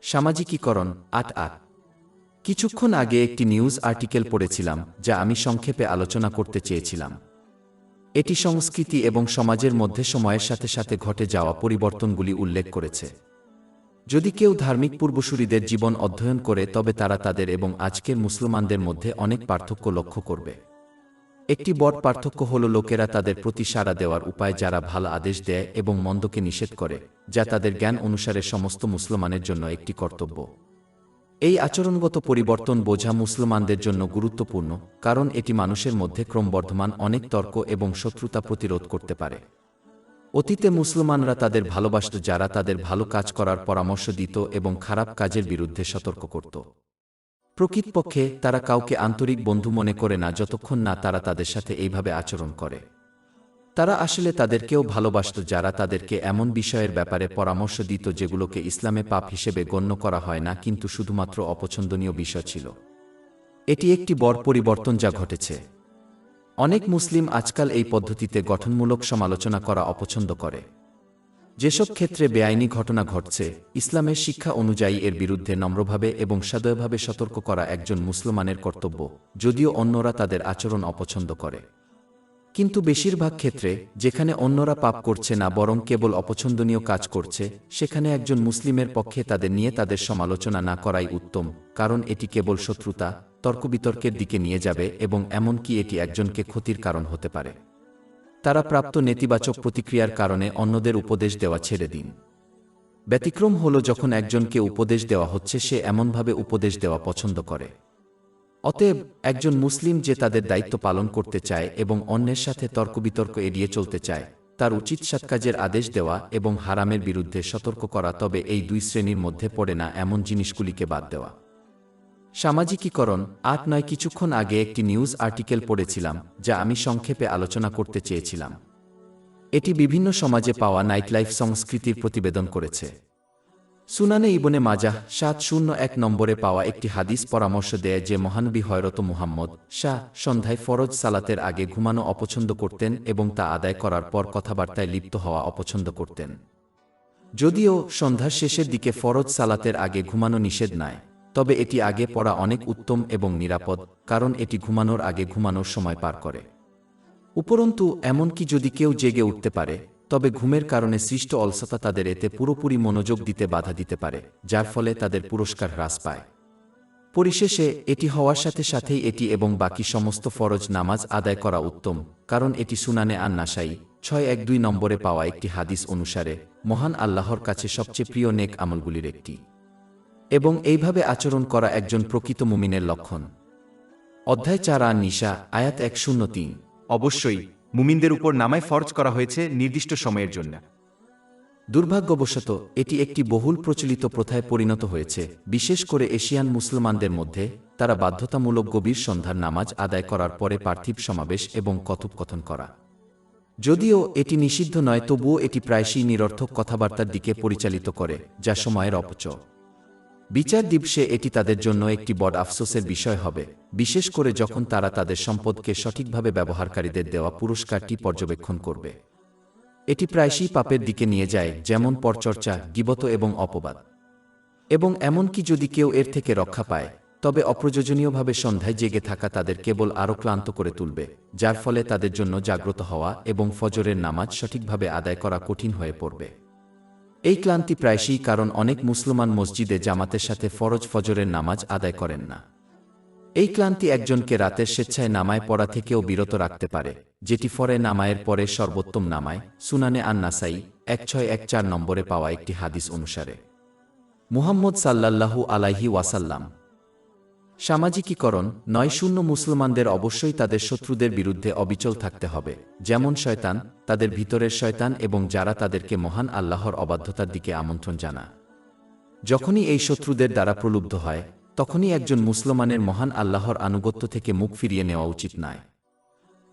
সামাজিকীকরণ। 8 কিছুক্ষণ আগে একটি নিউজ আর্টিকেল পড়েছিলাম যা আমি সংক্ষেপে আলোচনা করতে চেয়েছিলাম। এটি সংস্কৃতি এবং সমাজের মধ্যে সময়ের সাথে সাথে ঘটে যাওয়া পরিবর্তনগুলি উল্লেখ করেছে। যদি কেউ ধার্মিক পূর্বসূরীদের জীবন অধ্যয়ন করে তবে তারা তাদের এবং আজকের মুসলমানদের মধ্যে অনেক পার্থক্য লক্ষ্য করবে। একটি বড় পার্থক্য হল লোকেরা তাদের প্রতি সাড়া দেওয়ার উপায়, যারা ভালো আদেশ দেয় এবং মন্দকে নিষেধ করে, যা তাদের জ্ঞান অনুসারে সমস্ত মুসলমানের জন্য একটি কর্তব্য। এই আচরণগত পরিবর্তন বোঝা মুসলমানদের জন্য গুরুত্বপূর্ণ, কারণ এটি মানুষের মধ্যে ক্রমবর্ধমান অনেক তর্ক এবং শত্রুতা প্রতিরোধ করতে পারে। অতীতে মুসলমানরা তাদের ভালোবাসত যারা তাদের ভালো কাজ করার পরামর্শ দিত এবং খারাপ কাজের বিরুদ্ধে সতর্ক করত। প্রকৃতপক্ষে তারা কাউকে আন্তরিক বন্ধু মনে করে না যতক্ষণ না তারা তাদের সাথে এইভাবে আচরণ করে। তারা আসলে তাদেরকেও ভালোবাসত যারা তাদেরকে এমন বিষয়ের ব্যাপারে পরামর্শ দিত যেগুলোকে ইসলামে পাপ হিসেবে গণ্য করা হয় না কিন্তু শুধুমাত্র অপছন্দনীয় বিষয় ছিল। এটি একটি বড় পরিবর্তন যা ঘটেছে। অনেক মুসলিম আজকাল এই পদ্ধতিতে গঠনমূলক সমালোচনা করা অপছন্দ করে। যেসব ক্ষেত্রে বেআইনি ঘটনা ঘটছে, ইসলামের শিক্ষা অনুযায়ী এর বিরুদ্ধে নম্রভাবে এবং সদয়ভাবে সতর্ক করা একজন মুসলমানের কর্তব্য, যদিও অন্যরা তাদের আচরণ অপছন্দ করে। কিন্তু বেশিরভাগ ক্ষেত্রে, যেখানে অন্যরা পাপ করছে না বরং কেবল অপছন্দনীয় কাজ করছে, সেখানে একজন মুসলিমের পক্ষে তাদের নিয়ে তাদের সমালোচনা না করাই উত্তম, কারণ এটি কেবল শত্রুতা, তর্কবিতর্কের দিকে নিয়ে যাবে এবং এমনকি এটি একজনকে ক্ষতির কারণ হতে পারে। তারা প্রাপ্ত নেতিবাচক প্রতিক্রিয়ার কারণে অন্যদের উপদেশ দেওয়া ছেড়ে দিন। ব্যতিক্রম হল যখন একজনকে উপদেশ দেওয়া হচ্ছে সে এমনভাবে উপদেশ দেওয়া পছন্দ করে। অতএব, একজন মুসলিম যে তাদের দায়িত্ব পালন করতে চায় এবং অন্যের সাথে তর্কবিতর্ক এড়িয়ে চলতে চায়, তার উচিত সৎকাজের আদেশ দেওয়া এবং হারামের বিরুদ্ধে সতর্ক করা, তবে এই দুই শ্রেণীর মধ্যে পড়ে না এমন জিনিসগুলিকে বাদ দেওয়া। সামাজিকীকরণ ৮-৯ কিছুক্ষণ আগে একটি নিউজ আর্টিকেল পড়েছিলাম যা আমি সংক্ষেপে আলোচনা করতে চেয়েছিলাম। এটি বিভিন্ন সমাজে পাওয়া নাইটলাইফ সংস্কৃতির প্রতিবেদন করেছে। সুনানে ইবনে মাজাহ ৭০১ নম্বরে পাওয়া একটি হাদিস পরামর্শ দেয় যে মহানবী হযরত মুহাম্মদ সন্ধ্যায় ফরজ সালাতের আগে ঘুমানো অপছন্দ করতেন এবং তা আদায় করার পর কথাবার্তায় লিপ্ত হওয়া অপছন্দ করতেন। যদিও সন্ধ্যার শেষের দিকে ফরজ সালাতের আগে ঘুমানো নিষেধ নয়, তবে এটি আগে পড়া অনেক উত্তম এবং নিরাপদ, কারণ এটি ঘুমানোর আগে ঘুমানোর সময় পার করে। উপরন্তু, এমনকি যদি কেউ জেগে উঠতে পারে, তবে ঘুমের কারণে সৃষ্ট অলসতা তাদের এতে পুরোপুরি মনোযোগ দিতে বাধা দিতে পারে, যার ফলে তাদের পুরস্কার হ্রাস পায়। পরিশেষে, এটি হওয়ার সাথে সাথেই এটি এবং বাকি সমস্ত ফরজ নামাজ আদায় করা উত্তম, কারণ এটি সুনানে আন-নাসাই ৬১২ নম্বরে পাওয়া একটি হাদিস অনুসারে মহান আল্লাহর কাছে সবচেয়ে প্রিয় নেক আমলগুলির একটি, এবং এইভাবে আচরণ করা একজন প্রকৃত মুমিনের লক্ষণ। অধ্যায় ৪ আন-নিসা, আয়াত ১০৩। অবশ্যই, মুমিনদের উপর নামায় ফরজ করা হয়েছে নির্দিষ্ট সময়ের জন্য। দুর্ভাগ্যবশত, এটি একটি বহুল প্রচলিত প্রথায় পরিণত হয়েছে, বিশেষ করে এশিয়ান মুসলমানদের মধ্যে। তারা বাধ্যতামূলক গভীর সন্ধ্যার নামাজ আদায় করার পরে পার্থিব সমাবেশ এবং কথোপকথন করা। যদিও এটি নিষিদ্ধ নয়, তবুও এটি প্রায়শই নিরর্থক কথাবার্তার দিকে পরিচালিত করে, যা সময়ের অপচয়। বিচার দিবসে এটি তাদের জন্য একটি বড় আফসোসের বিষয় হবে, বিশেষ করে যখন তারা তাদের সম্পদকে সঠিকভাবে ব্যবহারকারীদের দেওয়া পুরস্কারটি পর্যবেক্ষণ করবে। এটি প্রায়শই পাপের দিকে নিয়ে যায়, যেমন পরচর্চা, গীবত এবং অপবাদ। এবং এমনকি যদি কেউ এর থেকে রক্ষা পায়, তবে অপ্রয়োজনীয়ভাবে সন্ধ্যায় জেগে থাকা তাদের কেবল আরও ক্লান্ত করে তুলবে, যার ফলে তাদের জন্য জাগ্রত হওয়া এবং ফজরের নামাজ সঠিকভাবে আদায় করা কঠিন হয়ে পড়বে। এই ক্লান্তি প্রায়শই কারণ অনেক মুসলমান মসজিদে জামাতের সাথে ফরজ ফজরের নামাজ আদায় করেন না। এই ক্লান্তি একজনকে রাতের স্বেচ্ছায় নামায় পড়া থেকেও বিরত রাখতে পারে, যেটি ফরে নামায়ের পরে সর্বোত্তম নামায়, সুনানে আন-নাসাই ১৬১৪ নম্বরে পাওয়া একটি হাদিস অনুসারে। মুহাম্মদ সাল্লাল্লাহু আলাইহি ওয়াসাল্লাম। সামাজিকীকরণ ৯-০ মুসলমানদের অবশ্যই তাদের শত্রুদের বিরুদ্ধে অবিচল থাকতে হবে, যেমন শয়তান, তাদের ভিতরের শয়তান এবং যারা তাদেরকে মহান আল্লাহর অবাধ্যতার দিকে আমন্ত্রণ জানায়। যখনই এই শত্রুদের দ্বারা প্রলুব্ধ হয়, তখনই একজন মুসলমানের মহান আল্লাহর আনুগত্য থেকে মুখ ফিরিয়ে নেওয়া উচিত নয়।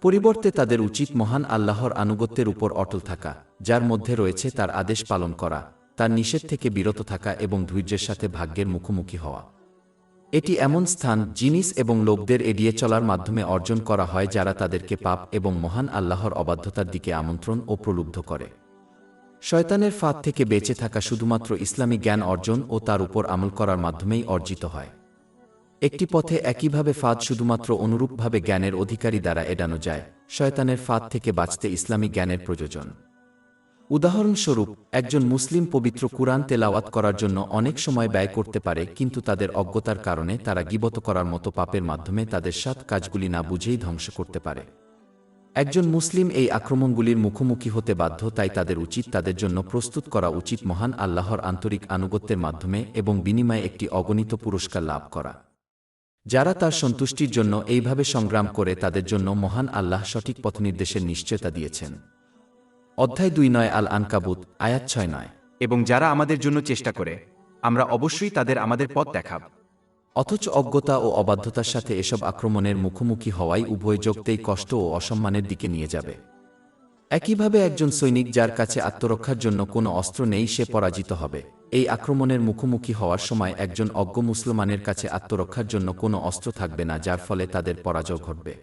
পরিবর্তে তাদের উচিত মহান আল্লাহর আনুগত্যের উপর অটল থাকা, যার মধ্যে রয়েছে তার আদেশ পালন করা, তার নিষেধ থেকে বিরত থাকা এবং ধৈর্যের সাথে ভাগ্যের মুখোমুখি হওয়া। এটি এমন স্থান, জিনিস এবং লোকদের এড়িয়ে চলার মাধ্যমে অর্জন করা হয় যারা তাদেরকে পাপ এবং মহান আল্লাহর অবাধ্যতার দিকে আমন্ত্রণ ও প্রলুব্ধ করে। শয়তানের ফাঁদ থেকে বেঁচে থাকা শুধুমাত্র ইসলামী জ্ঞান অর্জন ও তার উপর আমল করার মাধ্যমেই অর্জিত হয়। একটি পথে একইভাবে ফাঁদ শুধুমাত্র অনুরূপভাবে জ্ঞানের অধিকারী দ্বারা এড়ানো যায়। শয়তানের ফাঁদ থেকে বাঁচতে ইসলামী জ্ঞানের প্রয়োজন। উদাহরণস্বরূপ, একজন মুসলিম পবিত্র কুরআন তেলাওয়াত করার জন্য অনেক সময় ব্যয় করতে পারে, কিন্তু তাদের অজ্ঞতার কারণে তারা গীবত করার মতো পাপের মাধ্যমে তাদের সৎ কাজগুলি না বুঝেই ধ্বংস করতে পারে। একজন মুসলিম এই আক্রমণগুলির মুখোমুখি হতে বাধ্য, তাই তাদের উচিত তাদের জন্য প্রস্তুত করা উচিত মহান আল্লাহর আন্তরিক আনুগত্যের মাধ্যমে এবং বিনিময়ে একটি অগণিত পুরস্কার লাভ করা। যারা তার সন্তুষ্টির জন্য এইভাবে সংগ্রাম করে, তাদের জন্য মহান আল্লাহ সঠিক পথনির্দেশের নিশ্চয়তা দিয়েছেন। অধ্যায় ২ আল-আনকাবুত, আয়াত ৬। এবং যারা আমাদের জন্য চেষ্টা করে, আমরা অবশ্যই তাদের আমাদের পথ দেখাব। অথচ অজ্ঞতা ও অবাধ্যতার সাথে এসব আক্রমণের মুখোমুখি হওয়াই উভয় জগতেই কষ্ট ও অসম্মানের দিকে নিয়ে যাবে। একইভাবে একজন সৈনিক যার কাছে আত্মরক্ষার জন্য কোনো অস্ত্র নেই সে পরাজিত হবে। এই আক্রমণের মুখোমুখি হওয়ার সময় একজন অজ্ঞ মুসলমানের কাছে আত্মরক্ষার জন্য কোনো অস্ত্র থাকবে না, যার ফলে তাদের পরাজয় ঘটবে।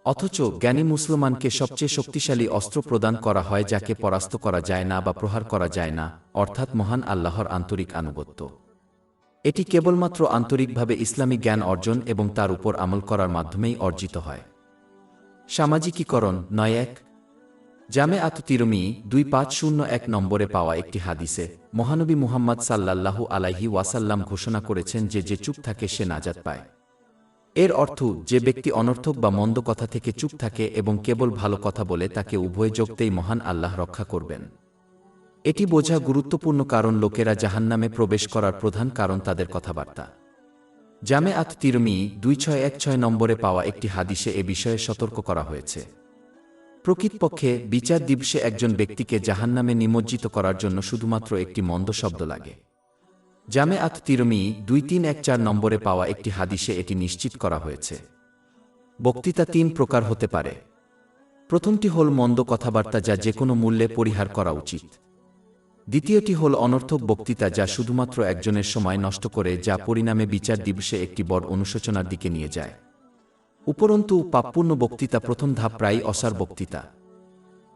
অথচ জ্ঞানী মুসলমানকে সবচেয়ে শক্তিশালী অস্ত্র প্রদান করা হয় যাকে পরাস্ত করা যায় না বা প্রহার করা যায় না, অর্থাৎ মহান আল্লাহর আন্তরিক আনুগত্য। এটি কেবলমাত্র আন্তরিকভাবে ইসলামী জ্ঞান অর্জন এবং তার উপর আমল করার মাধ্যমেই অর্জিত হয়। সামাজিকীকরণ ৯১ জামে আত তিরমিজি ২৫০১ নম্বরে পাওয়া একটি হাদিসে মহানবী মুহাম্মদ সাল্লাল্লাহু আলাইহি ওয়াসাল্লাম ঘোষণা করেছেন যে যে চুপ থাকে সে নাজাত পায়। এর অর্থ যে ব্যক্তি অনর্থক বা মন্দ কথা থেকে চুপ থাকে এবং কেবল ভালো কথা বলে তাকে উভয় জগতেই মহান আল্লাহ রক্ষা করবেন। এটি বোঝা গুরুত্বপূর্ণ কারণ লোকেরা জাহান্নামে প্রবেশ করার প্রধান কারণ তাদের কথাবার্তা। জামে আত তিরমিজি ২৬১৬ নম্বরে পাওয়া একটি হাদিসে এ বিষয়ে সতর্ক করা হয়েছে। প্রকৃতপক্ষে বিচার দিবসে একজন ব্যক্তিকে জাহান্নামে নিমজ্জিত করার জন্য শুধুমাত্র একটি মন্দ শব্দ লাগে। জামে আত তিরমিজি ২৩১৪ নম্বরে পাওয়া একটি হাদিসে এটি নিশ্চিত করা হয়েছে। বক্তৃতা ৩ প্রকার হতে পারে। প্রথমটি হল মন্দ কথাবার্তা যা যেকোনো মূল্যে পরিহার করা উচিত। দ্বিতীয়টি হল অনর্থক বক্তৃতা যা শুধুমাত্র একজনের সময় নষ্ট করে, যা পরিণামে বিচার দিবসে একটি বড় অনুশোচনার দিকে নিয়ে যায়। উপরন্তু পাপপূর্ণ বক্তৃতা প্রথম ধাপ প্রায়ই অসার বক্তৃতা।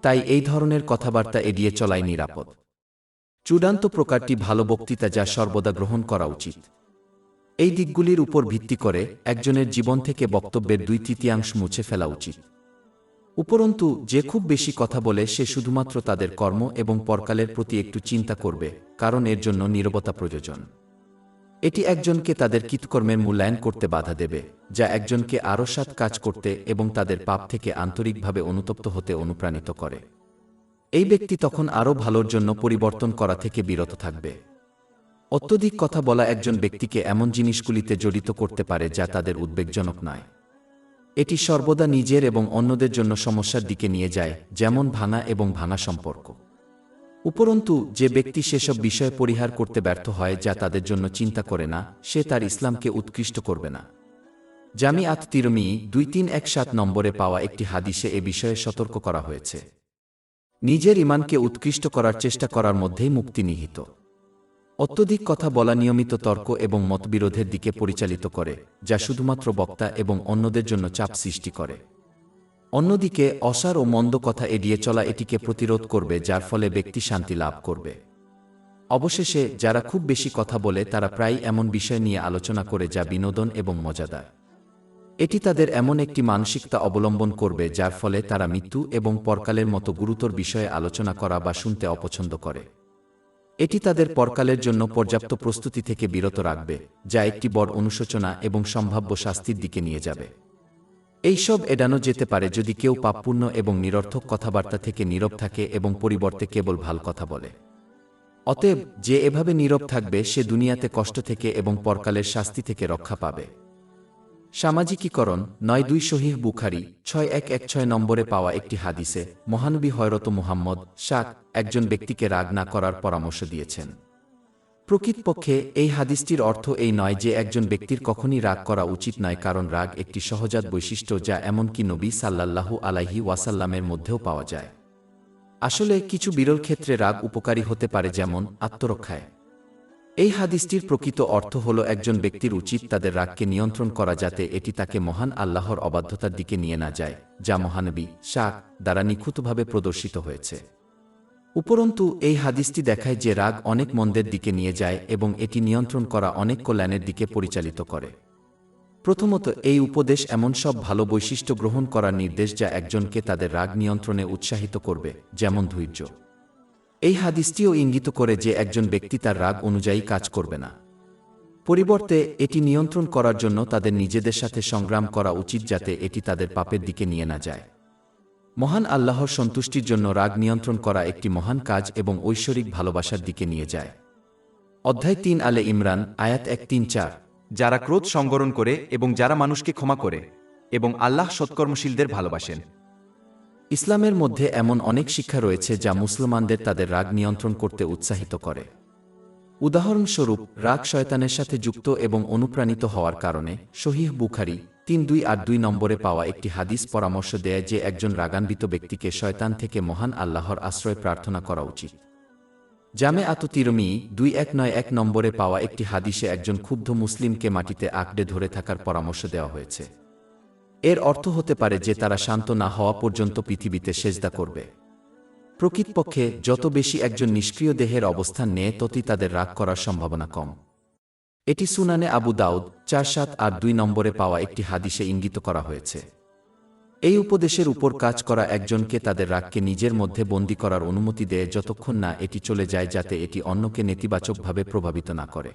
তাই এই ধরনের কথাবার্তা এড়িয়ে চলাই নিরাপদ। চূড়ান্ত প্রকারটি ভালো বক্তৃতা যা সর্বদা গ্রহণ করা উচিত। এই দিকগুলির উপর ভিত্তি করে একজনের জীবন থেকে বক্তব্যের ২/৩ মুছে ফেলা উচিত। উপরন্তু যে খুব বেশি কথা বলে সে শুধুমাত্র তাদের কর্ম এবং পরকালের প্রতি একটু চিন্তা করবে, কারণ এর জন্য নীরবতা প্রয়োজন। এটি একজনকে তাদের কৃতকর্মের মূল্যায়ন করতে বাধা দেবে, যা একজনকে আরও সৎ কাজ করতে এবং তাদের পাপ থেকে আন্তরিকভাবে অনুতপ্ত হতে অনুপ্রাণিত করে। এই ব্যক্তি তখন আরও ভালোর জন্য পরিবর্তন করা থেকে বিরত থাকবে। অত্যধিক কথা বলা একজন ব্যক্তিকে এমন জিনিসগুলিতে জড়িত করতে পারে যা তাদের উদ্বেগজনক নয়। এটি সর্বদা নিজের এবং অন্যদের জন্য সমস্যার দিকে নিয়ে যায়, যেমন ভাঙা এবং ভাঙা সম্পর্ক। উপরন্তু যে ব্যক্তি সেসব বিষয় পরিহার করতে ব্যর্থ হয় যা তাদের জন্য চিন্তা করে না, সে তার ইসলামকে উৎকৃষ্ট করবে না। জামি আত তিরমিজি ২৩১৭ নম্বরে পাওয়া একটি হাদিসে এ বিষয়ে সতর্ক করা হয়েছে। নিজের ঈমানকে উৎকৃষ্ট করার চেষ্টা করার মধ্যেই মুক্তি নিহিত। অত্যধিক কথা বলা নিয়মিত তর্ক এবং মতবিরোধের দিকে পরিচালিত করে, যা শুধুমাত্র বক্তা এবং অন্যদের জন্য চাপ সৃষ্টি করে। অন্যদিকে অসার ও মন্দ কথা এড়িয়ে চলা এটিকে প্রতিরোধ করবে, যার ফলে ব্যক্তি শান্তি লাভ করবে। অবশেষে যারা খুব বেশি কথা বলে তারা প্রায়ই এমন বিষয় নিয়ে আলোচনা করে যা বিনোদন এবং মজাদার। এটি তাদের এমন একটি মানসিকতা অবলম্বন করবে যার ফলে তারা মৃত্যু এবং পরকালের মতো গুরুতর বিষয়ে আলোচনা করা বা শুনতে অপছন্দ করে। এটি তাদের পরকালের জন্য পর্যাপ্ত প্রস্তুতি থেকে বিরত রাখবে, যা একটি বড় অনুশোচনা এবং সম্ভাব্য শাস্তির দিকে নিয়ে যাবে। এইসব এড়ানো যেতে পারে যদি কেউ পাপপূর্ণ এবং নিরর্থক কথাবার্তা থেকে নীরব থাকে এবং পরিবর্তে কেবল ভাল কথা বলে। অতএব যে এভাবে নীরব থাকবে সে দুনিয়াতে কষ্ট থেকে এবং পরকালের শাস্তি থেকে রক্ষা পাবে। সামাজিকীকরণ ৯২ সহিহ বুখারী ৬১১৬ নম্বরে পাওয়া একটি হাদিসে মহানবী হযরত মুহাম্মদ একজন ব্যক্তিকে রাগ না করার পরামর্শ দিয়েছেন। প্রকৃতপক্ষে এই হাদিসটির অর্থ এই নয় যে একজন ব্যক্তির কখনই রাগ করা উচিত নয়, কারণ রাগ একটি সহজাত বৈশিষ্ট্য যা এমনকি নবী সাল্লাল্লাহু আলাইহি ওয়াসাল্লামের মধ্যেও পাওয়া যায়। আসলে কিছু বিরল ক্ষেত্রে রাগ উপকারী হতে পারে, যেমন আত্মরক্ষায়। এই হাদিসটির প্রকৃত অর্থ হল একজন ব্যক্তির উচিত তাদের রাগকে নিয়ন্ত্রণ করা যাতে এটি তাকে মহান আল্লাহর অবাধ্যতার দিকে নিয়ে না যায়, যা মহানবী দ্বারা নিখুঁতভাবে প্রদর্শিত হয়েছে। উপরন্তু এই হাদিসটি দেখায় যে রাগ অনেক মন্দের দিকে নিয়ে যায় এবং এটি নিয়ন্ত্রণ করা অনেক কল্যাণের দিকে পরিচালিত করে। প্রথমত এই উপদেশ এমন সব ভালো বৈশিষ্ট্য গ্রহণ করার নির্দেশ যা একজনকে তাদের রাগ নিয়ন্ত্রণে উৎসাহিত করবে, যেমন ধৈর্য। এই হাদিসটিও ইঙ্গিত করে যে একজন ব্যক্তি তার রাগ অনুযায়ী কাজ করবে না। পরিবর্তে এটি নিয়ন্ত্রণ করার জন্য তাদের নিজেদের সাথে সংগ্রাম করা উচিত যাতে এটি তাদের পাপের দিকে নিয়ে না যায়। মহান আল্লাহর সন্তুষ্টির জন্য রাগ নিয়ন্ত্রণ করা একটি মহান কাজ এবং ঐশ্বরিক ভালোবাসার দিকে নিয়ে যায়। অধ্যায় ৩ আলে ইমরান আয়াত ১৩-৪ যারা ক্রোধ সংবরণ করে এবং যারা মানুষকে ক্ষমা করে এবং আল্লাহ সৎকর্মশীলদের ভালোবাসেন। ইসলামের মধ্যে এমন অনেক শিক্ষা রয়েছে যা মুসলমানদের তাদের রাগ নিয়ন্ত্রণ করতে উৎসাহিত করে। উদাহরণস্বরূপ রাগ শয়তানের সাথে যুক্ত এবং অনুপ্রাণিত হওয়ার কারণে সহিহ বুখারী 3-2-8-2 নম্বরে পাওয়া একটি হাদিস পরামর্শ দেয় যে একজন রাগান্বিত ব্যক্তিকে শয়তান থেকে মহান আল্লাহর আশ্রয় প্রার্থনা করা উচিত। জামে তিরমিজি 2191 নম্বরে পাওয়া একটি হাদিসে একজন ক্ষুব্ধ মুসলিমকে মাটিতে আঁকড়ে ধরে থাকার পরামর্শ দেওয়া হয়েছে। এর অর্থ হতে পারে যে তারা শান্ত না হওয়া পর্যন্ত পৃথিবীতে সেজদা করবে। প্রকৃতপক্ষে যত বেশি একজন নিষ্ক্রিয় দেহের অবস্থান নেয় ততই তাদের রাগ করার সম্ভাবনা কম। এটি সুনানে আবু দাউদ 4782 নম্বরে পাওয়া একটি হাদিসে ইঙ্গিত করা হয়েছে। এই উপদেশের উপর কাজ করা একজনকে তাদের রাগকে নিজের মধ্যে বন্দী করার অনুমতি দেয় যতক্ষণ না এটি চলে যায়, যাতে এটি অন্যকে নেতিবাচকভাবে প্রভাবিত না করে।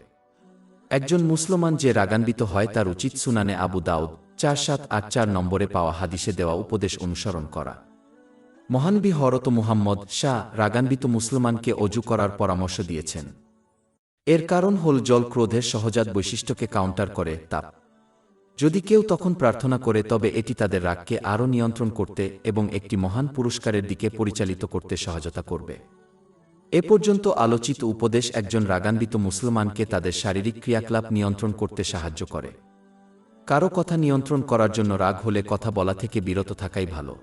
একজন মুসলমান যে রাগান্বিত হয় তার উচিত সুনানে আবু দাউদ 4784 নম্বরে পাওয়া হাদিসে দেওয়া উপদেশ অনুসরণ করা। মহানবী হযরত মুহাম্মদ রাগান্বিত মুসলমানকে অজু করার পরামর্শ দিয়েছেন। এর কারণ হল জল ক্রোধের সহজাত বৈশিষ্ট্যকে কাউন্টার করে তাপ। যদি কেউ তখন প্রার্থনা করে তবে এটি তাদের রাগকে আরও নিয়ন্ত্রণ করতে এবং একটি মহান পুরস্কারের দিকে পরিচালিত করতে সহায়তা করবে। এ পর্যন্ত আলোচিত উপদেশ একজন রাগান্বিত মুসলমানকে তাদের শারীরিক ক্রিয়াকলাপ নিয়ন্ত্রণ করতে সাহায্য করে। কারো কথা নিয়ন্ত্রণ করার জন্য রাগ হলে কথা বলা থেকে বিরত থাকাই ভালো।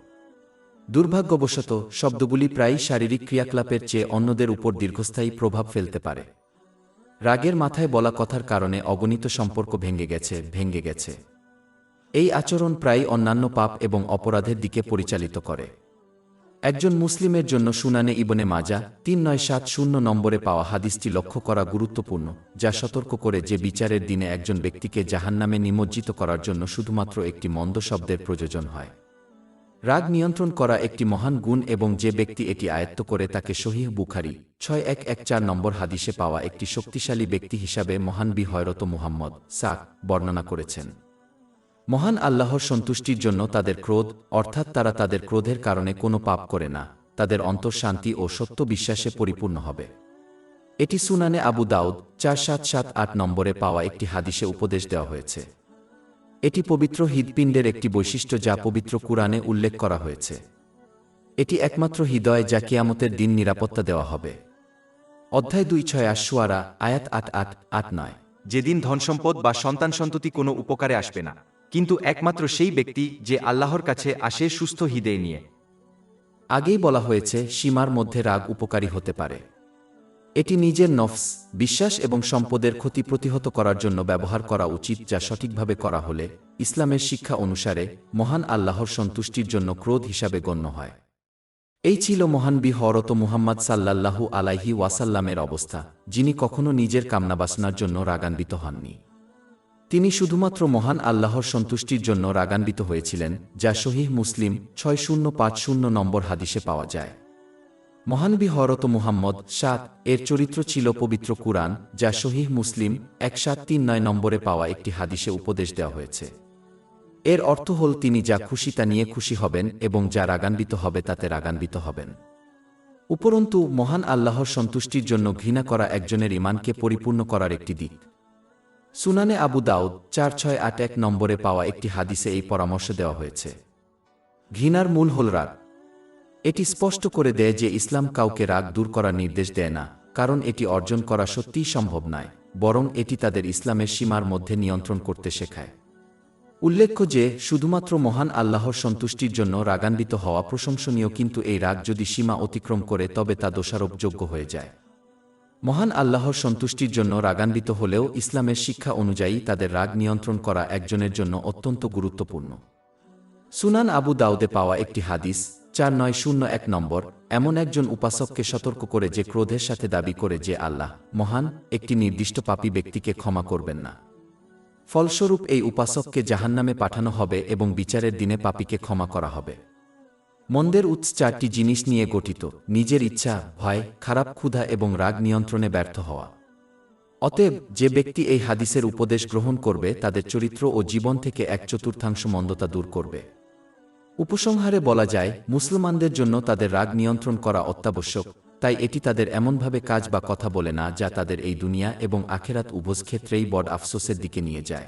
দুর্ভাগ্যবশত শব্দগুলি প্রায়ই শারীরিক ক্রিয়াকলাপের চেয়ে অন্যদের উপর দীর্ঘস্থায়ী প্রভাব ফেলতে পারে। রাগের মাথায় বলা কথার কারণে অগণিত সম্পর্ক ভেঙে গেছে। এই আচরণ প্রায়ই অন্যান্য পাপ এবং অপরাধের দিকে পরিচালিত করে। একজন মুসলিমের জন্য সুনানে ইবনে মাজাহ 3970 নম্বরে পাওয়া হাদিসটি লক্ষ্য করা গুরুত্বপূর্ণ, যা সতর্ক করে যে বিচারের দিনে একজন ব্যক্তিকে জাহান্নামে নিমজ্জিত করার জন্য শুধুমাত্র একটি মন্দ শব্দের প্রয়োজন হয়। রাগ নিয়ন্ত্রণ করা একটি মহান গুণ এবং যে ব্যক্তি এটি আয়ত্ত করে তাকে সহিহ বুখারী 6114 নম্বর হাদিসে পাওয়া একটি শক্তিশালী ব্যক্তি হিসাবে মহানবী হযরত মুহাম্মদ বর্ণনা করেছেন। মহান আল্লাহর সন্তুষ্টির জন্য তাদের ক্রোধ, অর্থাৎ তারা তাদের ক্রোধের কারণে কোনো পাপ করে না, তাদের অন্তর শান্তি ও সত্য বিশ্বাসে পরিপূর্ণ হবে। এটি সুনানে আবু দাউদ 4778 নম্বরে পাওয়া একটি হাদিসে উপদেশ দেওয়া হয়েছে। এটি পবিত্র হৃদপিণ্ডের একটি বৈশিষ্ট্য যা পবিত্র কুরআনে উল্লেখ করা হয়েছে। এটি একমাত্র হৃদয় যা কিয়ামতের দিন নিরাপত্তা দেওয়া হবে। অধ্যায় 26 আশ-শুআরা আয়াত 88-89। যেদিন ধনসম্পদ বা সন্তান সন্ততি কোনো উপকারে আসবে না, কিন্তু একমাত্র সেই ব্যক্তি যে আল্লাহর কাছে আসে সুস্থ হৃদয় নিয়ে। আগেই বলা হয়েছে সীমার মধ্যে রাগ উপকারী হতে পারে। এটি নিজের নফস, বিশ্বাস এবং সম্পদের ক্ষতি প্রতিহত করার জন্য ব্যবহার করা উচিত, যা সঠিকভাবে করা হলে ইসলামের শিক্ষা অনুসারে মহান আল্লাহর সন্তুষ্টির জন্য ক্রোধ হিসাবে গণ্য হয়। এই ছিল মহানবী হযরত মুহাম্মদ সাল্লাল্লাহু আলাইহি ওয়াসাল্লামের অবস্থা, যিনি কখনো নিজের কামনাবাসনার জন্য রাগান্বিত হননি। তিনি শুধুমাত্র মহান আল্লাহর সন্তুষ্টির জন্য রাগান্বিত হয়েছিলেন, যা সহিহ মুসলিম 6050 নম্বর হাদিসে পাওয়া যায়। মহানবী হযরত মুহাম্মদ এর চরিত্র ছিল পবিত্র কুরআন, যা সহিহ মুসলিম 1739 নম্বরে পাওয়া একটি হাদিসে উপদেশ দেওয়া হয়েছে। এর অর্থ হল তিনি যা খুশি তা নিয়ে খুশি হবেন এবং যা রাগান্বিত হবে তাতে রাগান্বিত হবেন। উপরন্তু মহান আল্লাহর সন্তুষ্টির জন্য ঘৃণা করা একজনের ঈমানকে পরিপূর্ণ করার একটি দিক। সুনানে আবু দাউদ 4681 নম্বরে পাওয়া একটি হাদিসে এই পরামর্শ দেওয়া হয়েছে। ঘৃণার মূল হল রাগ। এটি স্পষ্ট করে দেয় যে ইসলাম কাউকে রাগ দূর করার নির্দেশ দেয় না, কারণ এটি অর্জন করা সত্যিই সম্ভব নয়, বরং এটি তাদের ইসলামের সীমার মধ্যে নিয়ন্ত্রণ করতে শেখায়। উল্লেখ্য যে শুধুমাত্র মহান আল্লাহর সন্তুষ্টির জন্য রাগান্বিত হওয়া প্রশংসনীয়, কিন্তু এই রাগ যদি সীমা অতিক্রম করে তবে তা দোষারোপযোগ্য হয়ে যায়। মহান আল্লাহর সন্তুষ্টির জন্য রাগান্বিত হলেও ইসলামের শিক্ষা অনুযায়ী তাদের রাগ নিয়ন্ত্রণ করা একজনের জন্য অত্যন্ত গুরুত্বপূর্ণ। সুনান আবু দাউদে পাওয়া একটি হাদিস 4901 নম্বর এমন একজন উপাসককে সতর্ক করে যে ক্রোধের সাথে দাবি করে যে আল্লাহ মহান, একটি নির্দিষ্ট পাপী ব্যক্তিকে ক্ষমা করবেন না। ফলস্বরূপ এই উপাসককে জাহান্নামে পাঠানো হবে এবং বিচারের দিনে পাপীকে ক্ষমা করা হবে। মন্দের উৎস 4টি জিনিস নিয়ে গঠিত: নিজের ইচ্ছা, ভয়, খারাপ ক্ষুধা এবং রাগ নিয়ন্ত্রণে ব্যর্থ হওয়া। অতএব যে ব্যক্তি এই হাদিসের উপদেশ গ্রহণ করবে তাদের চরিত্র ও জীবন থেকে 1/4 মন্দতা দূর করবে। উপসংহারে বলা যায়, মুসলমানদের জন্য তাদের রাগ নিয়ন্ত্রণ করা অত্যাবশ্যক, তাই এটি তাদের এমনভাবে কাজ বা কথা বলে না যা তাদের এই দুনিয়া এবং আখেরাত উভয় ক্ষেত্রেই বড় আফসোসের দিকে নিয়ে যায়।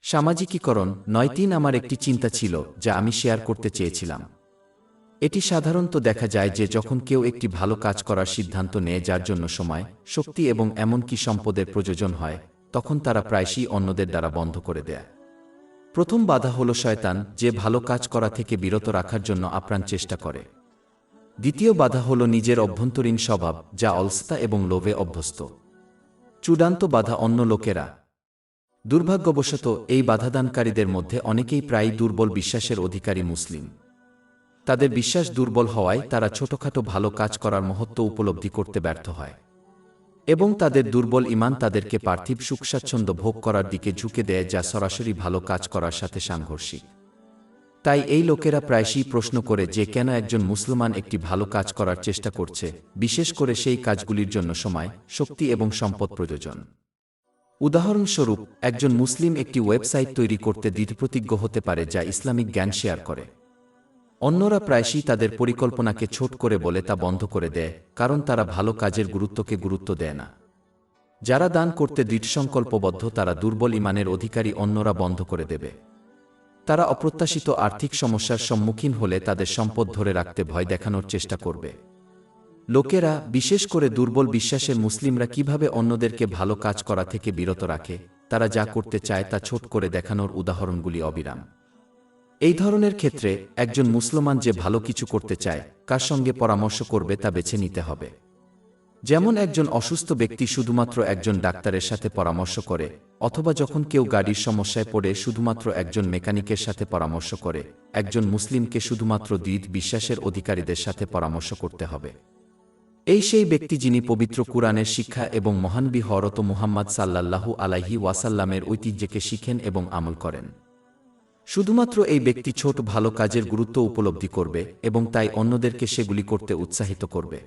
সামাজিকীকরণ 9.3 আমার একটি চিন্তা ছিল যা আমি শেয়ার করতে চেয়েছিলাম। এটি সাধারণত দেখা যায় যে যখন কেউ একটি ভালো কাজ করার সিদ্ধান্ত নেয় যার জন্য সময়, শক্তি এবং এমনকি সম্পদের প্রয়োজন হয়, তখন তারা প্রায়শই অন্যদের দ্বারা বন্ধ করে দেয়। প্রথম বাধা হল শয়তান, যে ভালো কাজ করা থেকে বিরত রাখার জন্য আপ্রাণ চেষ্টা করে। দ্বিতীয় বাধা হল নিজের অভ্যন্তরীণ স্বভাব, যা অলসতা এবং লোভে অভ্যস্ত। চূড়ান্ত বাধা অন্য লোকেরা। দুর্ভাগ্যবশত এই বাধাদানকারীদের মধ্যে অনেকেই প্রায়ই দুর্বল বিশ্বাসের অধিকারী মুসলিম। তাদের বিশ্বাস দুর্বল হওয়ায় তারা ছোটখাটো ভালো কাজ করার মহত্ব উপলব্ধি করতে ব্যর্থ হয়, এবং তাদের দুর্বল ঈমান তাদেরকে পার্থিব সুখ স্বাচ্ছন্দ্য ভোগ করার দিকে ঝুঁকে দেয়, যা সরাসরি ভালো কাজ করার সাথে সাংঘর্ষিক। তাই এই লোকেরা প্রায়শই প্রশ্ন করে যে কেন একজন মুসলমান একটি ভালো কাজ করার চেষ্টা করছে, বিশেষ করে সেই কাজগুলির জন্য সময়, শক্তি এবং সম্পদ প্রয়োজন। উদাহরণস্বরূপ, একজন মুসলিম একটি ওয়েবসাইট তৈরি করতে দৃঢ়প্রতিজ্ঞ হতে পারে যা ইসলামিক জ্ঞান শেয়ার করে। অন্যরা প্রায়শই তাদের পরিকল্পনাকে ছোট করে বলে তা বন্ধ করে দেয়, কারণ তারা ভালো কাজের গুরুত্বকে গুরুত্ব দেয় না। যারা দান করতে দৃঢ়সংকল্পবদ্ধ তারা দুর্বল ঈমানের অধিকারী অন্যরা বন্ধ করে দেবে। তারা অপ্রত্যাশিত আর্থিক সমস্যার সম্মুখীন হলে তাদের সম্পদ ধরে রাখতে ভয় দেখানোর চেষ্টা করবে। লোকেরা, বিশেষ করে দুর্বল বিশ্বাসের মুসলিমরা কিভাবে অন্যদেরকে ভালো কাজ করা থেকে বিরত রাখে, তারা যা করতে চায় তা ছোট করে দেখানোর উদাহরণগুলি অবিরাম। এই ধরনের ক্ষেত্রে একজন মুসলমান যে ভালো কিছু করতে চায়, কার সঙ্গে পরামর্শ করবে তা বেছে নিতে হবে। যেমন একজন অসুস্থ ব্যক্তি শুধুমাত্র একজন ডাক্তারের সাথে পরামর্শ করে, অথবা যখন কেউ গাড়ির সমস্যায় পড়ে শুধুমাত্র একজন মেকানিকের সাথে পরামর্শ করে, একজন মুসলিমকে শুধুমাত্র দৃঢ় বিশ্বাসের অধিকারীদের সাথে পরামর্শ করতে হবে। এই সেই ব্যক্তি যিনি পবিত্র কুরআনের শিক্ষা এবং মহানবী হযরত মুহাম্মদ সাল্লাল্লাহু আলাইহি ওয়াসাল্লামের ঐতিহ্যকে শিখেন এবং আমল করেন। শুধুমাত্র এই ব্যক্তি ছোট ভালো কাজের গুরুত্ব উপলব্ধি করবে এবং তাই অন্যদেরকে সেগুলি করতে উৎসাহিত করবে।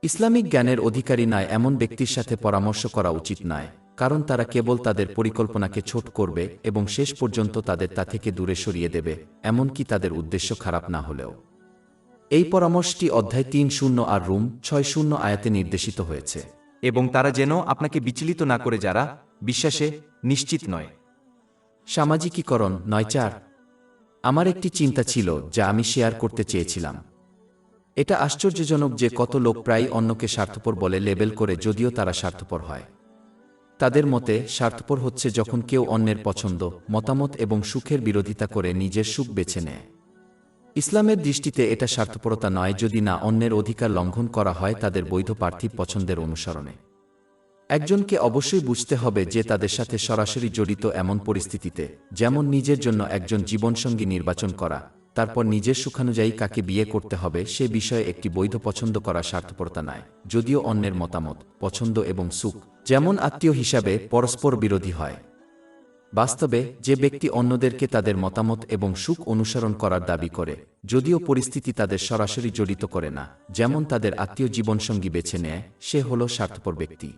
ইসলামিক জ্ঞানের অধিকারী নয় এমন ব্যক্তির সাথে পরামর্শ করা উচিত নয়, কারণ তারা কেবল তাদের পরিকল্পনাকে ছোট করবে এবং শেষ পর্যন্ত তাদের তা থেকে দূরে সরিয়ে দেবে, এমনকি তাদের উদ্দেশ্য খারাপ না হলেও। এই পরামর্শটি অধ্যায় ৩:০ আর রুম ৬:০ আয়াতে নির্দেশিত হয়েছে। এবং তারা যেন আপনাকে বিচলিত না করে যারা বিশ্বাসে নিশ্চিত নয়। সামাজিকীকরণ ৯:৪। আমার একটি চিন্তা ছিল যা আমি শেয়ার করতে চেয়েছিলাম। এটা আশ্চর্যজনক যে কত লোক প্রায়ই অন্যকে স্বার্থপর বলে লেবেল করে, যদিও তারা স্বার্থপর হয়। তাদের মতে স্বার্থপর হচ্ছে যখন কেউ অন্যের পছন্দ, মতামত এবং সুখের বিরোধিতা করে নিজের সুখ বেছে নেয়। ইসলামের দৃষ্টিতে এটা স্বার্থপরতা নয় যদি না অন্যের অধিকার লঙ্ঘন করা হয় তাদের বৈধ পার্থিব পছন্দের অনুসরণে। একজনকে অবশ্যই বুঝতে হবে যে তাদের সাথে সরাসরি জড়িত এমন পরিস্থিতিতে, যেমন নিজের জন্য একজন জীবনসঙ্গী নির্বাচন করা, তারপর নিজের সুখানুযায়ী কাকে বিয়ে করতে হবে সে বিষয়ে একটি বৈধ পছন্দ করা স্বার্থপরতা নয়, যদিও অন্যের মতামত, পছন্দ এবং সুখ, যেমন আত্মীয় হিসাবে, পরস্পর বিরোধী হয়। বাস্তবে যে ব্যক্তি অন্যদেরকে তাদের মতামত এবং সুখ অনুসরণ করার দাবি করে, যদিও পরিস্থিতি তাদের সরাসরি জড়িত করে না, যেমন তাদের আত্মীয় জীবনসঙ্গী বেছে নেয়, সে হল স্বার্থপর ব্যক্তি।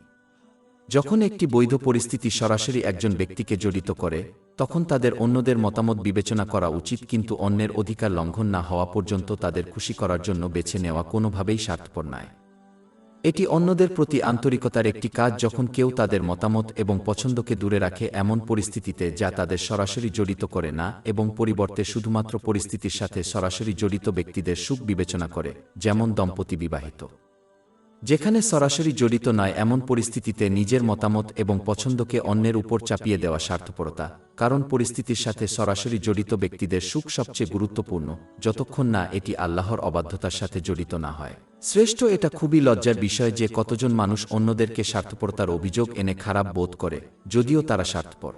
যখন একটি বৈধ পরিস্থিতি সরাসরি একজন ব্যক্তিকে জড়িত করে, তখন তাদের অন্যদের মতামত বিবেচনা করা উচিত, কিন্তু অন্যের অধিকার লঙ্ঘন না হওয়া পর্যন্ত তাদের খুশি করার জন্য বেছে নেওয়া কোনোভাবেই স্বার্থপর নয়। এটি অন্যদের প্রতি আন্তরিকতার একটি কাজ যখন কেউ তাদের মতামত এবং পছন্দকে দূরে রাখে এমন পরিস্থিতিতে যা তাদের সরাসরি জড়িত করে না এবং পরিবর্তে শুধুমাত্র পরিস্থিতির সাথে সরাসরি জড়িত ব্যক্তিদের সুখ বিবেচনা করে, যেমন দম্পতি বিবাহিত। যেখানে সরাসরি জড়িত নয় এমন পরিস্থিতিতে নিজের মতামত এবং পছন্দকে অন্যের উপর চাপিয়ে দেওয়া স্বার্থপরতা, কারণ পরিস্থিতির সাথে সরাসরি জড়িত ব্যক্তিদের সুখ সবচেয়ে গুরুত্বপূর্ণ, যতক্ষণ না এটি আল্লাহর অবাধ্যতার সাথে জড়িত না হয়। শ্রেষ্ঠ, এটা খুবই লজ্জার বিষয় যে কতজন মানুষ অন্যদেরকে স্বার্থপরতার অভিযোগ এনে খারাপ বোধ করে, যদিও তারা স্বার্থপর।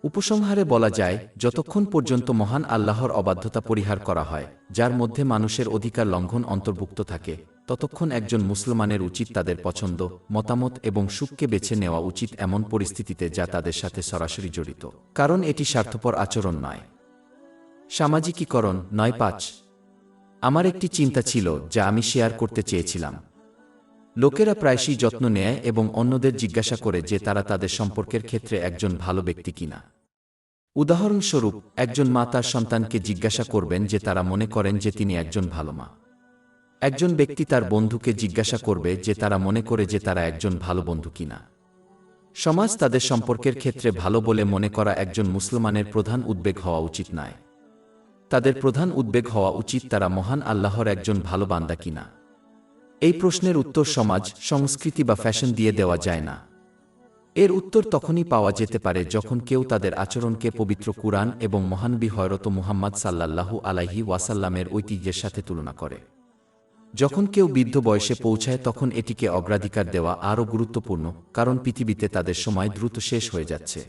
উপসংহারে বলা যায়, যতক্ষণ পর্যন্ত মহান আল্লাহর অবাধ্যতা পরিহার করা হয়, যার মধ্যে মানুষের অধিকার লঙ্ঘন অন্তর্ভুক্ত থাকে, ততক্ষণ একজন মুসলমানের উচিত তাদের পছন্দ, মতামত এবং সুখকে বেছে নেওয়া উচিত এমন পরিস্থিতিতে যা তাদের সাথে সরাসরি জড়িত, কারণ এটি স্বার্থপর আচরণ নয়। সামাজিকীকরণ ৯:৫। আমার একটি চিন্তা ছিল যা আমি শেয়ার করতে চেয়েছিলাম। লোকেরা প্রায়শই যত্ন নেয় এবং অন্যদের জিজ্ঞাসা করে যে তারা তাদের সম্পর্কের ক্ষেত্রে একজন ভালো ব্যক্তি কিনা। উদাহরণস্বরূপ, একজন মা তার সন্তানকে জিজ্ঞাসা করবেন যে তারা মনে করেন যে তিনি একজন ভালো মা। একজন ব্যক্তি তার বন্ধুকে জিজ্ঞাসা করবে যে তারা মনে করে যে তারা একজন ভালো বন্ধু কিনা। সমাজ তাদের সম্পর্কের ক্ষেত্রে ভালো বলে মনে করা একজন মুসলমানের প্রধান উদ্বেগ হওয়া উচিত নয়। তাদের প্রধান উদ্বেগ হওয়া উচিত তারা মহান আল্লাহর একজন ভালো বান্দা কিনা। এই প্রশ্নের উত্তর সমাজ, সংস্কৃতি বা ফ্যাশন দিয়ে দেওয়া যায় না। এর উত্তর তখনই পাওয়া যেতে পারে যখন কেউ তাদের আচরণকে পবিত্র কুরআন এবং মহানবী হযরত মুহাম্মদ সাল্লাল্লাহু আলাইহি ওয়াসাল্লামের ঐতিহ্যের সাথে তুলনা করে। যখন কেউ বৃদ্ধ বয়সে পৌঁছায় তখন এটিকে অগ্রাধিকার দেওয়া আরও গুরুত্বপূর্ণ, কারণ পৃথিবীতে তাদের সময় দ্রুত শেষ হয়ে যাচ্ছে।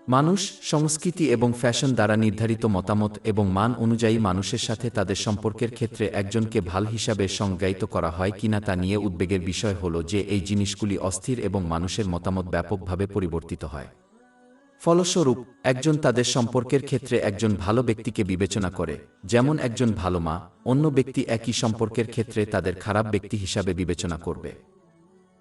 মানুষ, সংস্কৃতি এবং ফ্যাশন দ্বারা নির্ধারিত মতামত এবং মান অনুযায়ী মানুষের সাথে তাদের সম্পর্কের ক্ষেত্রে একজনকে ভাল হিসাবে সংজ্ঞায়িত করা হয় কিনা তা নিয়ে উদ্বেগের বিষয় হল যে এই জিনিসগুলি অস্থির এবং মানুষের মতামত ব্যাপকভাবে পরিবর্তিত হয়। ফলস্বরূপ, একজন তাদের সম্পর্কের ক্ষেত্রে একজন ভালো ব্যক্তিকে বিবেচনা করে, যেমন একজন ভালো মা, অন্য ব্যক্তি একই সম্পর্কের ক্ষেত্রে তাদের খারাপ ব্যক্তি হিসাবে বিবেচনা করবে।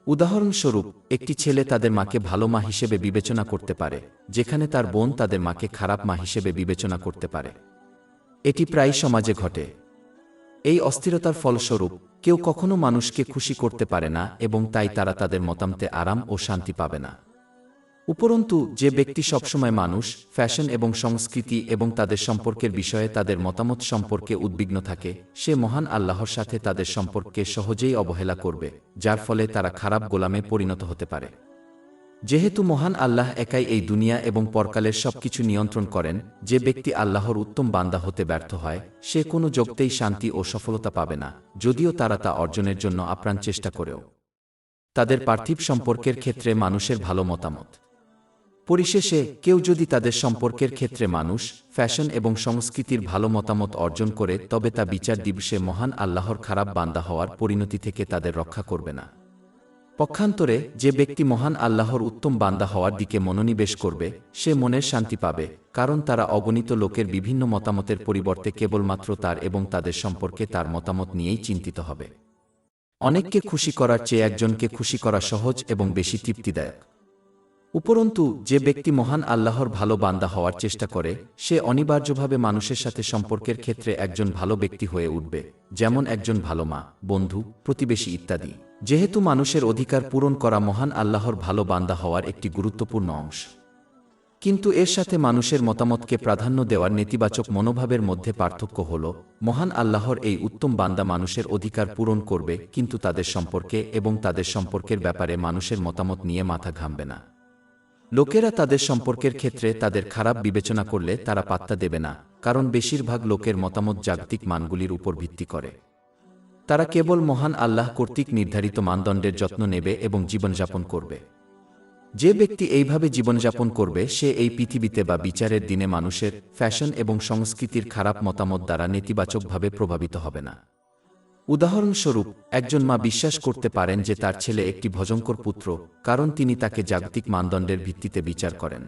উদাহরণস্বরূপ, একটি ছেলে তাদের মাকে ভালো মা হিসেবে বিবেচনা করতে পারে, যেখানে তার বোন তাদের মাকে খারাপ মা হিসেবে বিবেচনা করতে পারে। এটি প্রায় সমাজে ঘটে। এই অস্থিরতার ফলস্বরূপ, কেউ কখনো মানুষকে খুশি করতে পারে না এবং তাই তারা তাদের মতামতে আরাম ও শান্তি পাবে না। উপরন্তু, যে ব্যক্তি সবসময় মানুষ, ফ্যাশন এবং সংস্কৃতি এবং তাদের সম্পর্কের বিষয়ে তাদের মতামত সম্পর্কে উদ্বিগ্ন থাকে, সে মহান আল্লাহর সাথে তাদের সম্পর্ককে সহজেই অবহেলা করবে, যার ফলে তারা খারাপ গোলামে পরিণত হতে পারে। যেহেতু মহান আল্লাহ একাই এই দুনিয়া এবং পরকালের সবকিছু নিয়ন্ত্রণ করেন, যে ব্যক্তি আল্লাহর উত্তম বান্দা হতে ব্যর্থ হয়, সে কোনো যুক্তিতেই শান্তি ও সফলতা পাবে না, যদিও তারা তা অর্জনের জন্য আপ্রাণ চেষ্টা করেও। তাদের পার্থিব সম্পর্কের ক্ষেত্রে মানুষের ভালো মতামত। পরিশেষে, কেউ যদি তাদের সম্পর্কের ক্ষেত্রে মানুষ, ফ্যাশন এবং সংস্কৃতির ভালো মতামত অর্জন করে, তবে তা বিচার দিবসে মহান আল্লাহর খারাপ বান্দা হওয়ার পরিণতি থেকে তাদের রক্ষা করবে না। পক্ষান্তরে, যে ব্যক্তি মহান আল্লাহর উত্তম বান্দা হওয়ার দিকে মনোনিবেশ করবে, সে মনের শান্তি পাবে, কারণ তারা অগণিত লোকের বিভিন্ন মতামতের পরিবর্তে কেবলমাত্র তার এবং তাদের সম্পর্কে তার মতামত নিয়েই চিন্তিত হবে। অনেককে খুশি করার চেয়ে একজনকে খুশি করা সহজ এবং বেশি তৃপ্তিদায়ক। উপরন্তু, যে ব্যক্তি মহান আল্লাহর ভালো বান্দা হওয়ার চেষ্টা করে, সে অনিবার্যভাবে মানুষের সাথে সম্পর্কের ক্ষেত্রে একজন ভালো ব্যক্তি হয়ে উঠবে, যেমন একজন ভালো মা, বন্ধু, প্রতিবেশী ইত্যাদি। যেহেতু মানুষের অধিকার পূরণ করা মহান আল্লাহর ভালো বান্দা হওয়ার একটি গুরুত্বপূর্ণ অংশ, কিন্তু এর সাথে মানুষের মতামতকে প্রাধান্য দেওয়ার নেতিবাচক মনোভাবের মধ্যে পার্থক্য হল, মহান আল্লাহর এই উত্তম বান্দা মানুষের অধিকার পূরণ করবে, কিন্তু তাদের সম্পর্কে এবং তাদের সম্পর্কের ব্যাপারে মানুষের মতামত নিয়ে মাথা ঘামবে না। লোকেরা তাদের সম্পর্কের ক্ষেত্রে তাদের খারাপ বিবেচনা করলে তারা পাত্তা দেবে না, কারণ বেশিরভাগ লোকের মতামত জাগতিক মানগুলির উপর ভিত্তি করে। তারা কেবল মহান আল্লাহ কর্তৃক নির্ধারিত মানদণ্ডের যত্ন নেবে এবং জীবনযাপন করবে। যে ব্যক্তি এইভাবে জীবনযাপন করবে, সে এই পৃথিবীতে বা বিচারের দিনে মানুষের, ফ্যাশন এবং সংস্কৃতির খারাপ মতামত দ্বারা নেতিবাচকভাবে প্রভাবিত হবে না। উদাহরণস্বরূপ, একজন মা বিশ্বাস করতে পারেন যে তার ছেলে একটি ভয়ঙ্কর পুত্র, কারণ তিনি তাকে জাগতিক মানদণ্ডের ভিত্তিতে বিচার করেন।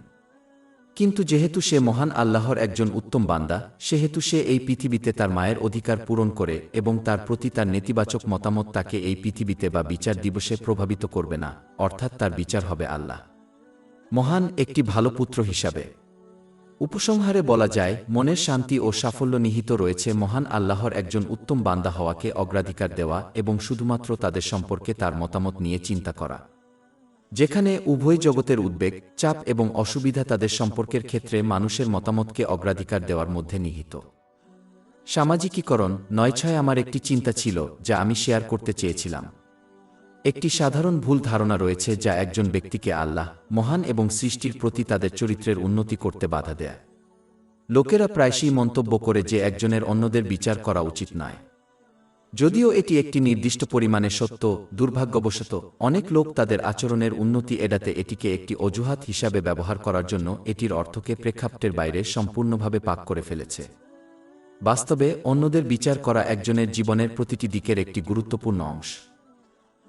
কিন্তু যেহেতু সে মহান আল্লাহর একজন উত্তম বান্দা, সেহেতু সে এই পৃথিবীতে তার মায়ের অধিকার পূরণ করে এবং তার প্রতি তার নেতিবাচক মতামত তাকে এই পৃথিবীতে বা বিচার দিবসে প্রভাবিত করবে না, অর্থাৎ তার বিচার হবে আল্লাহ মহান একটি ভালো পুত্র হিসাবে। উপসংহারে বলা যায়, মনের শান্তি ও সাফল্য নিহিত রয়েছে মহান আল্লাহর একজন উত্তম বান্দা হওয়াকে অগ্রাধিকার দেওয়া এবং শুধুমাত্র তাদের সম্পর্কে তার মতামত নিয়ে চিন্তা করা। যেখানে উভয় জগতের উদ্বেগ, চাপ এবং অসুবিধা তাদের সম্পর্কের ক্ষেত্রে মানুষের মতামতকে অগ্রাধিকার দেওয়ার মধ্যে নিহিত। সামাজিকীকরণ ৯/৬ আমার একটি চিন্তা ছিল যা আমি শেয়ার করতে চেয়েছিলাম। একটি সাধারণ ভুল ধারণা রয়েছে যা একজন ব্যক্তিকে আল্লাহ মহান এবং সৃষ্টির প্রতি তাদের চরিত্রের উন্নতি করতে বাধা দেয়। লোকেরা প্রায়শই মন্তব্য করে যে একজনের অন্যদের বিচার করা উচিত নয়। যদিও এটি একটি নির্দিষ্ট পরিমাণে সত্য, দুর্ভাগ্যবশত অনেক লোক তাদের আচরণের উন্নতি এড়াতে এটিকে একটি অজুহাত হিসাবে ব্যবহার করার জন্য এটির অর্থকে প্রেক্ষাপটের বাইরে সম্পূর্ণভাবে পাক করে ফেলেছে। বাস্তবে, অন্যদের বিচার করা একজনের জীবনের প্রতিটি দিকের একটি গুরুত্বপূর্ণ অংশ।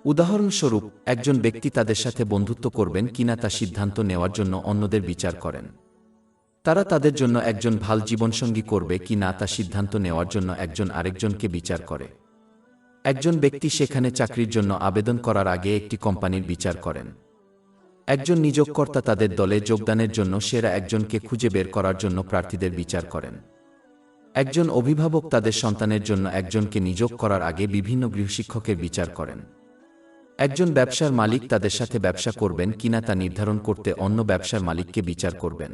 উদাহরণস্বরূপ, একজন ব্যক্তি তাদের সাথে বন্ধুত্ব করবেন কিনা তা সিদ্ধান্ত নেওয়ার জন্য অন্যদের বিচার করেন। তারা তাদের জন্য একজন ভাল জীবনসঙ্গী করবে কি না তা সিদ্ধান্ত নেওয়ার জন্য একজন আরেকজনকে বিচার করে। একজন ব্যক্তি সেখানে চাকরির জন্য আবেদন করার আগে একটি কোম্পানির বিচার করেন। একজন নিয়োগকর্তা তাদের দলে যোগদানের জন্য সেরা একজনকে খুঁজে বের করার জন্য প্রার্থীদের বিচার করেন। একজন অভিভাবক তাদের সন্তানের জন্য একজনকে নিয়োগ করার আগে বিভিন্ন গৃহশিক্ষকের বিচার করেন। একজন ব্যবসার মালিক তাদের সাথে ব্যবসা করবেন কিনা তা নির্ধারণ করতে অন্য ব্যবসার মালিককে বিচার করবেন।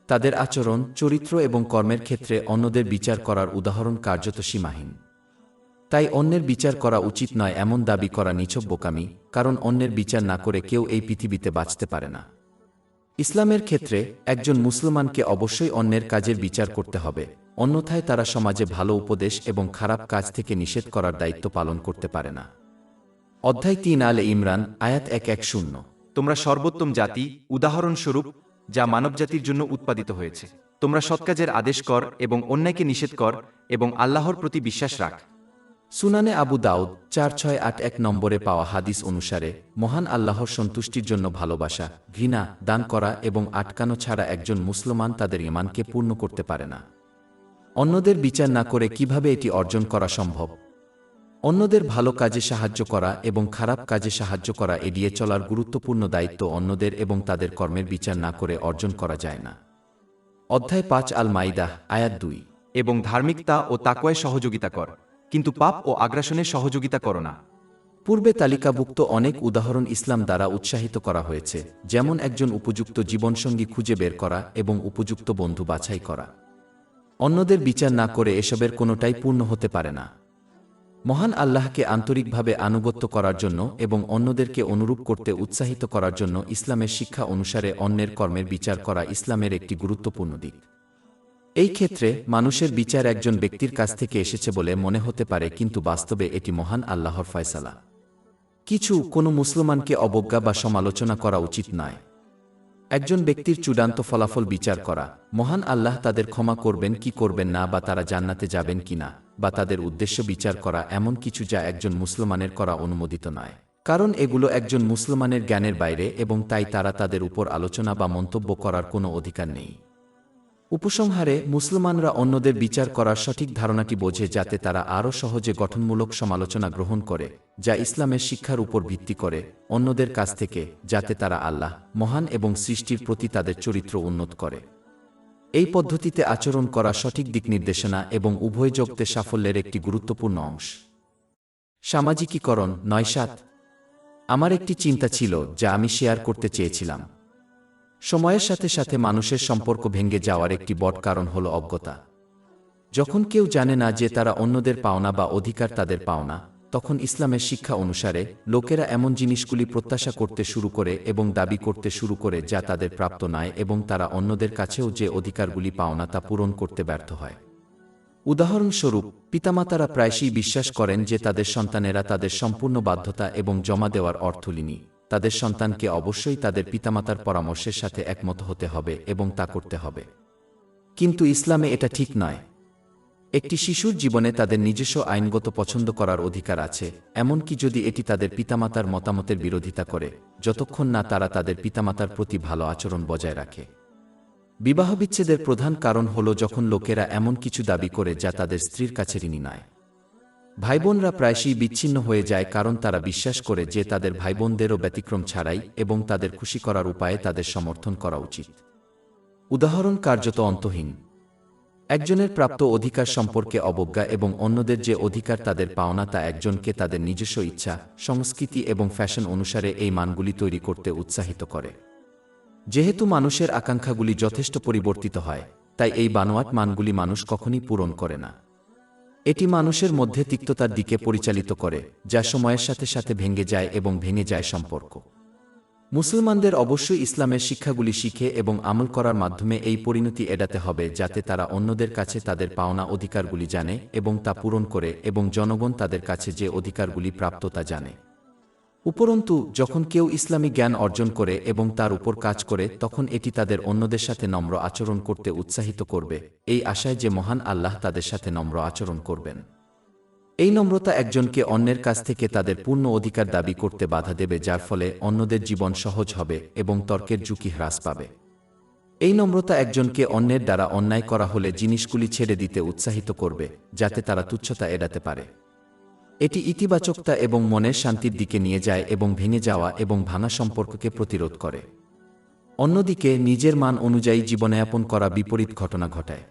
তাদের আচরণ, চরিত্র এবং কর্মের ক্ষেত্রে অন্যদের বিচার করার উদাহরণ কার্যত সীমাহীন। তাই অন্যের বিচার করা উচিত নয় এমন দাবি করা নিছক বোকামি, কারণ অন্যের বিচার না করে কেউ এই পৃথিবীতে বাঁচতে পারে না। ইসলামের ক্ষেত্রে একজন মুসলমানকে অবশ্যই অন্যের কাজের বিচার করতে হবে, অন্যথায় তারা সমাজে ভালো উপদেশ এবং খারাপ কাজ থেকে নিষেধ করার দায়িত্ব পালন করতে পারে না। অধ্যায় ৩ আলে ইমরান, আয়াত ১১০। তোমরা সর্বোত্তম জাতি, উদাহরণস্বরূপ, যা মানবজাতির জন্য উৎপাদিত হয়েছে। তোমরা সৎকাজের আদেশ কর এবং অন্যায়কে নিষেধ কর এবং আল্লাহর প্রতি বিশ্বাস রাখ। সুনানে আবু দাউদ ৪৬৮১ নম্বরে পাওয়া হাদিস অনুসারে মহান আল্লাহর সন্তুষ্টির জন্য ভালোবাসা, ঘৃণা, দান করা এবং আটকানো ছাড়া একজন মুসলমান তাদের ঈমানকে পূর্ণ করতে পারে না। অন্যদের বিচার না করে কিভাবে এটি অর্জন করা সম্ভব? অন্যদের ভালো কাজে সাহায্য করা এবং খারাপ কাজে সাহায্য করা এড়িয়ে চলার গুরুত্বপূর্ণ দায়িত্ব অন্যদের এবং তাদের কর্মের বিচার না করে অর্জন করা যায় না। অধ্যায় ৫ আল মাইদাহ, আয়াত ২। এবং ধার্মিকতা ও তাকওয়ায় সহযোগিতা কর, কিন্তু পাপ ও আগ্রাসনে সহযোগিতা করো না। পূর্বে তালিকাভুক্ত অনেক উদাহরণ ইসলাম দ্বারা উৎসাহিত করা হয়েছে, যেমন একজন উপযুক্ত জীবনসঙ্গী খুঁজে বের করা এবং উপযুক্ত বন্ধু বাছাই করা। অন্যদের বিচার না করে এসবের কোনোটাই পূর্ণ হতে পারে না। মহান আল্লাহকে আন্তরিকভাবে আনুগত্য করার জন্য এবং অন্যদেরকে অনুরূপ করতে উৎসাহিত করার জন্য ইসলামের শিক্ষা অনুসারে অন্যের কর্মের বিচার করা ইসলামের একটি গুরুত্বপূর্ণ দিক। এই ক্ষেত্রে মানুষের বিচার একজন ব্যক্তির কাছ থেকে এসেছে বলে মনে হতে পারে, কিন্তু বাস্তবে এটি মহান আল্লাহর ফয়সালা। কোনো মুসলমানকে অবজ্ঞা বা সমালোচনা করা উচিত নয়। একজন ব্যক্তির চূড়ান্ত ফলাফল বিচার করা, মহান আল্লাহ তাদের ক্ষমা করবেন কি করবেন না, বা তারা জান্নাতে যাবেন কিনা, বা তাদের উদ্দেশ্য বিচার করা এমন কিছু যা একজন মুসলমানের করা অনুমোদিত নয়, কারণ এগুলো একজন মুসলমানের জ্ঞানের বাইরে এবং তাই তারা তাদের উপর আলোচনা বা মন্তব্য করার কোনো অধিকার নেই। উপসংহারে, মুসলমানরা অন্যদের বিচার করার সঠিক ধারণাটি বোঝে যাতে তারা আরও সহজে গঠনমূলক সমালোচনা গ্রহণ করে, যা ইসলামের শিক্ষার উপর ভিত্তি করে, অন্যদের কাছ থেকে, যাতে তারা আল্লাহ মহান এবং সৃষ্টির প্রতি তাদের চরিত্র উন্নত করে। এই পদ্ধতিতে আচরণ করা সঠিক দিক নির্দেশনা এবং উভয় জগতে সাফল্যের একটি গুরুত্বপূর্ণ অংশ। সামাজিকীকরণ ৯৭। আমার একটি চিন্তা ছিল যা আমি শেয়ার করতে চেয়েছিলাম। সময়ের সাথে সাথে মানুষের সম্পর্ক ভেঙে যাওয়ার একটি বড় কারণ হল অজ্ঞতা। যখন কেউ জানে না যে তারা অন্যদের পাওনা বা অধিকার তাদের পাওনা, তখন ইসলামের শিক্ষা অনুসারে লোকেরা এমন জিনিসগুলি প্রত্যাশা করতে শুরু করে এবং দাবি করতে শুরু করে যা তাদের প্রাপ্ত নয়, এবং তারা অন্যদের কাছেও যে অধিকারগুলি পাওনা তা পূরণ করতে ব্যর্থ হয়। উদাহরণস্বরূপ, পিতামাতারা প্রায়শই বিশ্বাস করেন যে তাদের সন্তানেরা তাদের সম্পূর্ণ বাধ্যতা এবং জমা দেওয়ার অর্থ লিনি। তাদের সন্তানকে অবশ্যই তাদের পিতামাতার পরামর্শের সাথে একমত হতে হবে এবং তা করতে হবে। কিন্তু ইসলামে এটা ঠিক নয়। একটি শিশুর জীবনে তাদের নিজস্ব আইনগত পছন্দ করার অধিকার আছে, এমনকি যদি এটি তাদের পিতামাতার মতামতের বিরোধিতা করে, যতক্ষণ না তারা তাদের পিতামাতার প্রতি ভালো আচরণ বজায় রাখে। বিবাহবিচ্ছেদের প্রধান কারণ হল যখন লোকেরা এমন কিছু দাবি করে যা তাদের স্ত্রীর কাছে ঋণী নয়। ভাইবোনরা প্রায়শই বিচ্ছিন্ন হয়ে যায় কারণ তারা বিশ্বাস করে যে তাদের ভাইবোনদেরও ব্যতিক্রম ছাড়াই এবং তাদের খুশি করার উপায়ে তাদের সমর্থন করা উচিত। উদাহরণ কার্যত অন্তহীন। একজনের প্রাপ্ত অধিকার সম্পর্কে অবজ্ঞা এবং অন্যদের যে অধিকার তাদের পাওনা তা একজনকে তাদের নিজস্ব ইচ্ছা, সংস্কৃতি এবং ফ্যাশন অনুসারে এই মানগুলি তৈরি করতে উৎসাহিত করে। যেহেতু মানুষের আকাঙ্ক্ষাগুলি যথেষ্ট পরিবর্তিত হয়, তাই এই বানোয়াট মানগুলি মানুষ কখনই পূরণ করে না। এটি মানুষের মধ্যে তিক্ততার দিকে পরিচালিত করে, যা সময়ের সাথে সাথে ভেঙে যায় এবং ভেঙে যায় সম্পর্ক। মুসলমানদের অবশ্যই ইসলামের শিক্ষাগুলি শিখে এবং আমল করার মাধ্যমে এই পরিণতি এড়াতে হবে, যাতে তারা অন্যদের কাছে তাদের পাওনা অধিকারগুলি জানে এবং তা পূরণ করে, এবং জনগণ তাদের কাছে যে অধিকারগুলি প্রাপ্ত তা জানে। উপরন্তু, যখন কেউ ইসলামী জ্ঞান অর্জন করে এবং তার উপর কাজ করে, তখন এটি তাদের অন্যদের সাথে নম্র আচরণ করতে উৎসাহিত করবে, এই আশায় যে মহান আল্লাহ তাদের সাথে নম্র আচরণ করবেন। এই নম্রতা একজনকে অন্যের কাছ থেকে তাদের পূর্ণ অধিকার দাবি করতে বাধা দেবে, যার ফলে অন্যদের জীবন সহজ হবে এবং তর্কের ঝুঁকি হ্রাস পাবে। এই নম্রতা একজনকে অন্যের দ্বারা অন্যায় করা হলে জিনিসগুলি ছেড়ে দিতে উৎসাহিত করবে, যাতে তারা তুচ্ছতা এড়াতে পারে। এটি ইতিবাচকতা এবং মনের শান্তির দিকে নিয়ে যায় এবং ভেঙে যাওয়া এবং ভাঙা সম্পর্ককে প্রতিরোধ করে। অন্যদিকে, নিজের মান অনুযায়ী জীবনযাপন করা বিপরীত ঘটনা ঘটায়।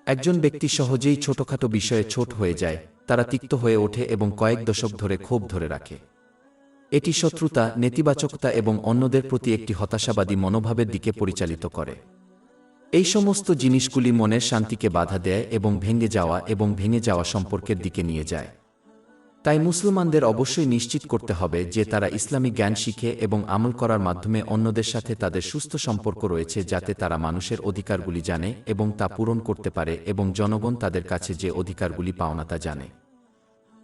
একজন ব্যক্তি সহজেই ছোটখাটো বিষয়ে ছোট হয়ে যায়, তারা তিক্ত হয়ে ওঠে এবং কয়েক দশক ধরে ক্ষোভ ধরে রাখে। এটি শত্রুতা, নেতিবাচকতা এবং অন্যদের প্রতি একটি হতাশাবাদী মনোভাবের দিকে পরিচালিত করে। এই সমস্ত জিনিসগুলি মনের শান্তিকে বাধা দেয় এবং ভেঙে যাওয়া সম্পর্কের দিকে নিয়ে যায়। তাই মুসলমানদের অবশ্যই নিশ্চিত করতে হবে যে তারা ইসলামী জ্ঞান শিখে এবং আমল করার মাধ্যমে অন্যদের সাথে তাদের সুস্থ সম্পর্ক রয়েছে, যাতে তারা মানুষের অধিকারগুলি জানে এবং তা পূরণ করতে পারে এবং জনগণ তাদের কাছে যে অধিকারগুলি পাওনা তা জানে।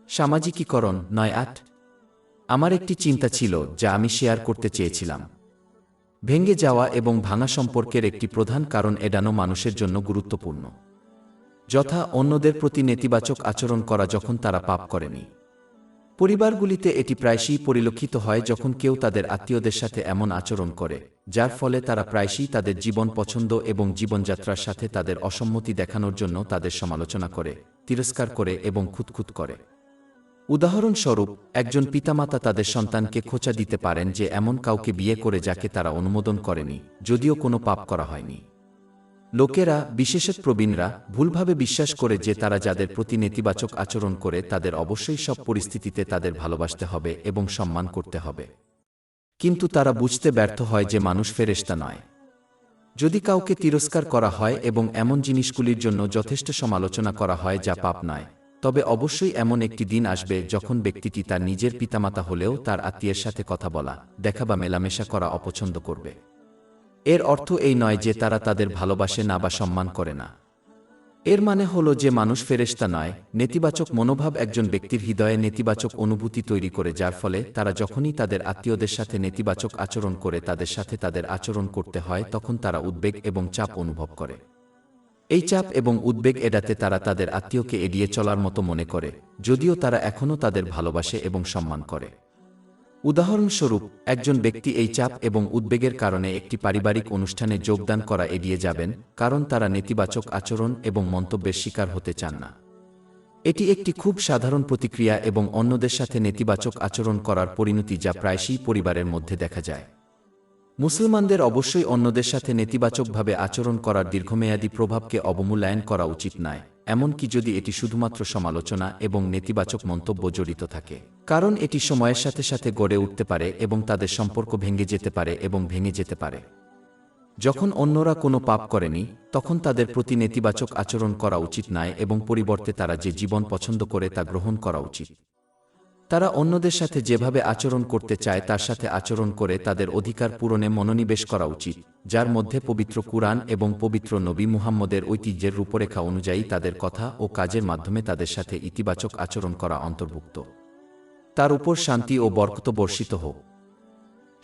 সামাজিকীকরণ ৯৮। আমার একটি চিন্তা ছিল যা আমি শেয়ার করতে চেয়েছিলাম। ভেঙে যাওয়া এবং ভাঙা সম্পর্কের একটি প্রধান কারণ এড়ানো মানুষের জন্য গুরুত্বপূর্ণ, যথা অন্যদের প্রতি নেতিবাচক আচরণ করা যখন তারা পাপ করেনি। পরিবারগুলিতে এটি প্রায়শই পরিলক্ষিত হয় যখন কেউ তাদের আত্মীয়দের সাথে এমন আচরণ করে যার ফলে তারা প্রায়শই তাদের জীবন পছন্দ এবং জীবনযাত্রার সাথে তাদের অসম্মতি দেখানোর জন্য তাদের সমালোচনা করে, তিরস্কার করে এবং খুঁতখুত করে। উদাহরণস্বরূপ, একজন পিতামাতা তাদের সন্তানকে খোঁচা দিতে পারেন যে এমন কাউকে বিয়ে করে যাকে তারা অনুমোদন করেনি, যদিও কোনো পাপ করা হয়নি। লোকেরা, বিশেষত প্রবীণরা, ভুলভাবে বিশ্বাস করে যে তারা যাদের প্রতি নেতিবাচক আচরণ করে তাদের অবশ্যই সব পরিস্থিতিতে তাদের ভালোবাসতে হবে এবং সম্মান করতে হবে। কিন্তু তারা বুঝতে ব্যর্থ হয় যে মানুষ ফেরেশতা নয়। যদি কাউকে তিরস্কার করা হয় এবং এমন জিনিসগুলির জন্য যথেষ্ট সমালোচনা করা হয় যা পাপ নয়, তবে অবশ্যই এমন একটি দিন আসবে যখন ব্যক্তিটি তার নিজের পিতামাতা হলেও তার আত্মীয়ের সাথে কথা বলা, দেখা বা মেলামেশা করা অপছন্দ করবে। এর অর্থ এই নয় যে তারা তাদের ভালোবাসে না বা সম্মান করে না। এর মানে হলো যে মানুষ ফেরেশতা নয়। নেতিবাচক মনোভাব একজন ব্যক্তির হৃদয়ে নেতিবাচক অনুভূতি তৈরি করে, যার ফলে তারা যখনই তাদের আত্মীয়দের সাথে নেতিবাচক আচরণ করে তাদের সাথে তাদের আচরণ করতে হয়, তখন তারা উদ্বেগ এবং চাপ অনুভব করে। এই চাপ এবং উদ্বেগ এড়াতে তারা তাদের আত্মীয়কে এড়িয়ে চলার মতো মনে করে, যদিও তারা এখনও তাদের ভালোবাসে এবং সম্মান করে। উদাহরণস্বরূপ, একজন ব্যক্তি এই চাপ এবং উদ্বেগের কারণে একটি পারিবারিক অনুষ্ঠানে যোগদান করা এড়িয়ে যাবেন, কারণ তারা নেতিবাচক আচরণ এবং মন্তব্যের শিকার হতে চান না। এটি একটি খুব সাধারণ প্রতিক্রিয়া এবং অন্যদের সাথে নেতিবাচক আচরণ করার পরিণতি যা প্রায়শই পরিবারের মধ্যে দেখা যায়। মুসলমানদের অবশ্যই অন্যদের সাথে নেতিবাচকভাবে আচরণ করার দীর্ঘমেয়াদী প্রভাবকে অবমূল্যায়ন করা উচিত নয়, এমনকি যদি এটি শুধুমাত্র সমালোচনা এবং নেতিবাচক মন্তব্য জড়িত থাকে, কারণ এটি সময়ের সাথে সাথে গড়ে উঠতে পারে এবং তাদের সম্পর্ক ভেঙে যেতে পারে এবং ভেঙে যেতে পারে। যখন অন্যরা কোনো পাপ করেনি, তখন তাদের প্রতি নেতিবাচক আচরণ করা উচিত নয় এবং পরিবর্তে তারা যে জীবন পছন্দ করে তা গ্রহণ করা উচিত। তারা অন্যদের সাথে যেভাবে আচরণ করতে চায় তার সাথে আচরণ করে তাদের অধিকার পূরণে মনোনিবেশ করা উচিত, যার মধ্যে পবিত্র কুরআন এবং পবিত্র নবী মুহাম্মদের ঐতিহ্যের রূপরেখা অনুযায়ী তাদের কথা ও কাজের মাধ্যমে তাদের সাথে ইতিবাচক আচরণ করা অন্তর্ভুক্ত। তার উপর শান্তি ও বরকত বর্ষিত হোক।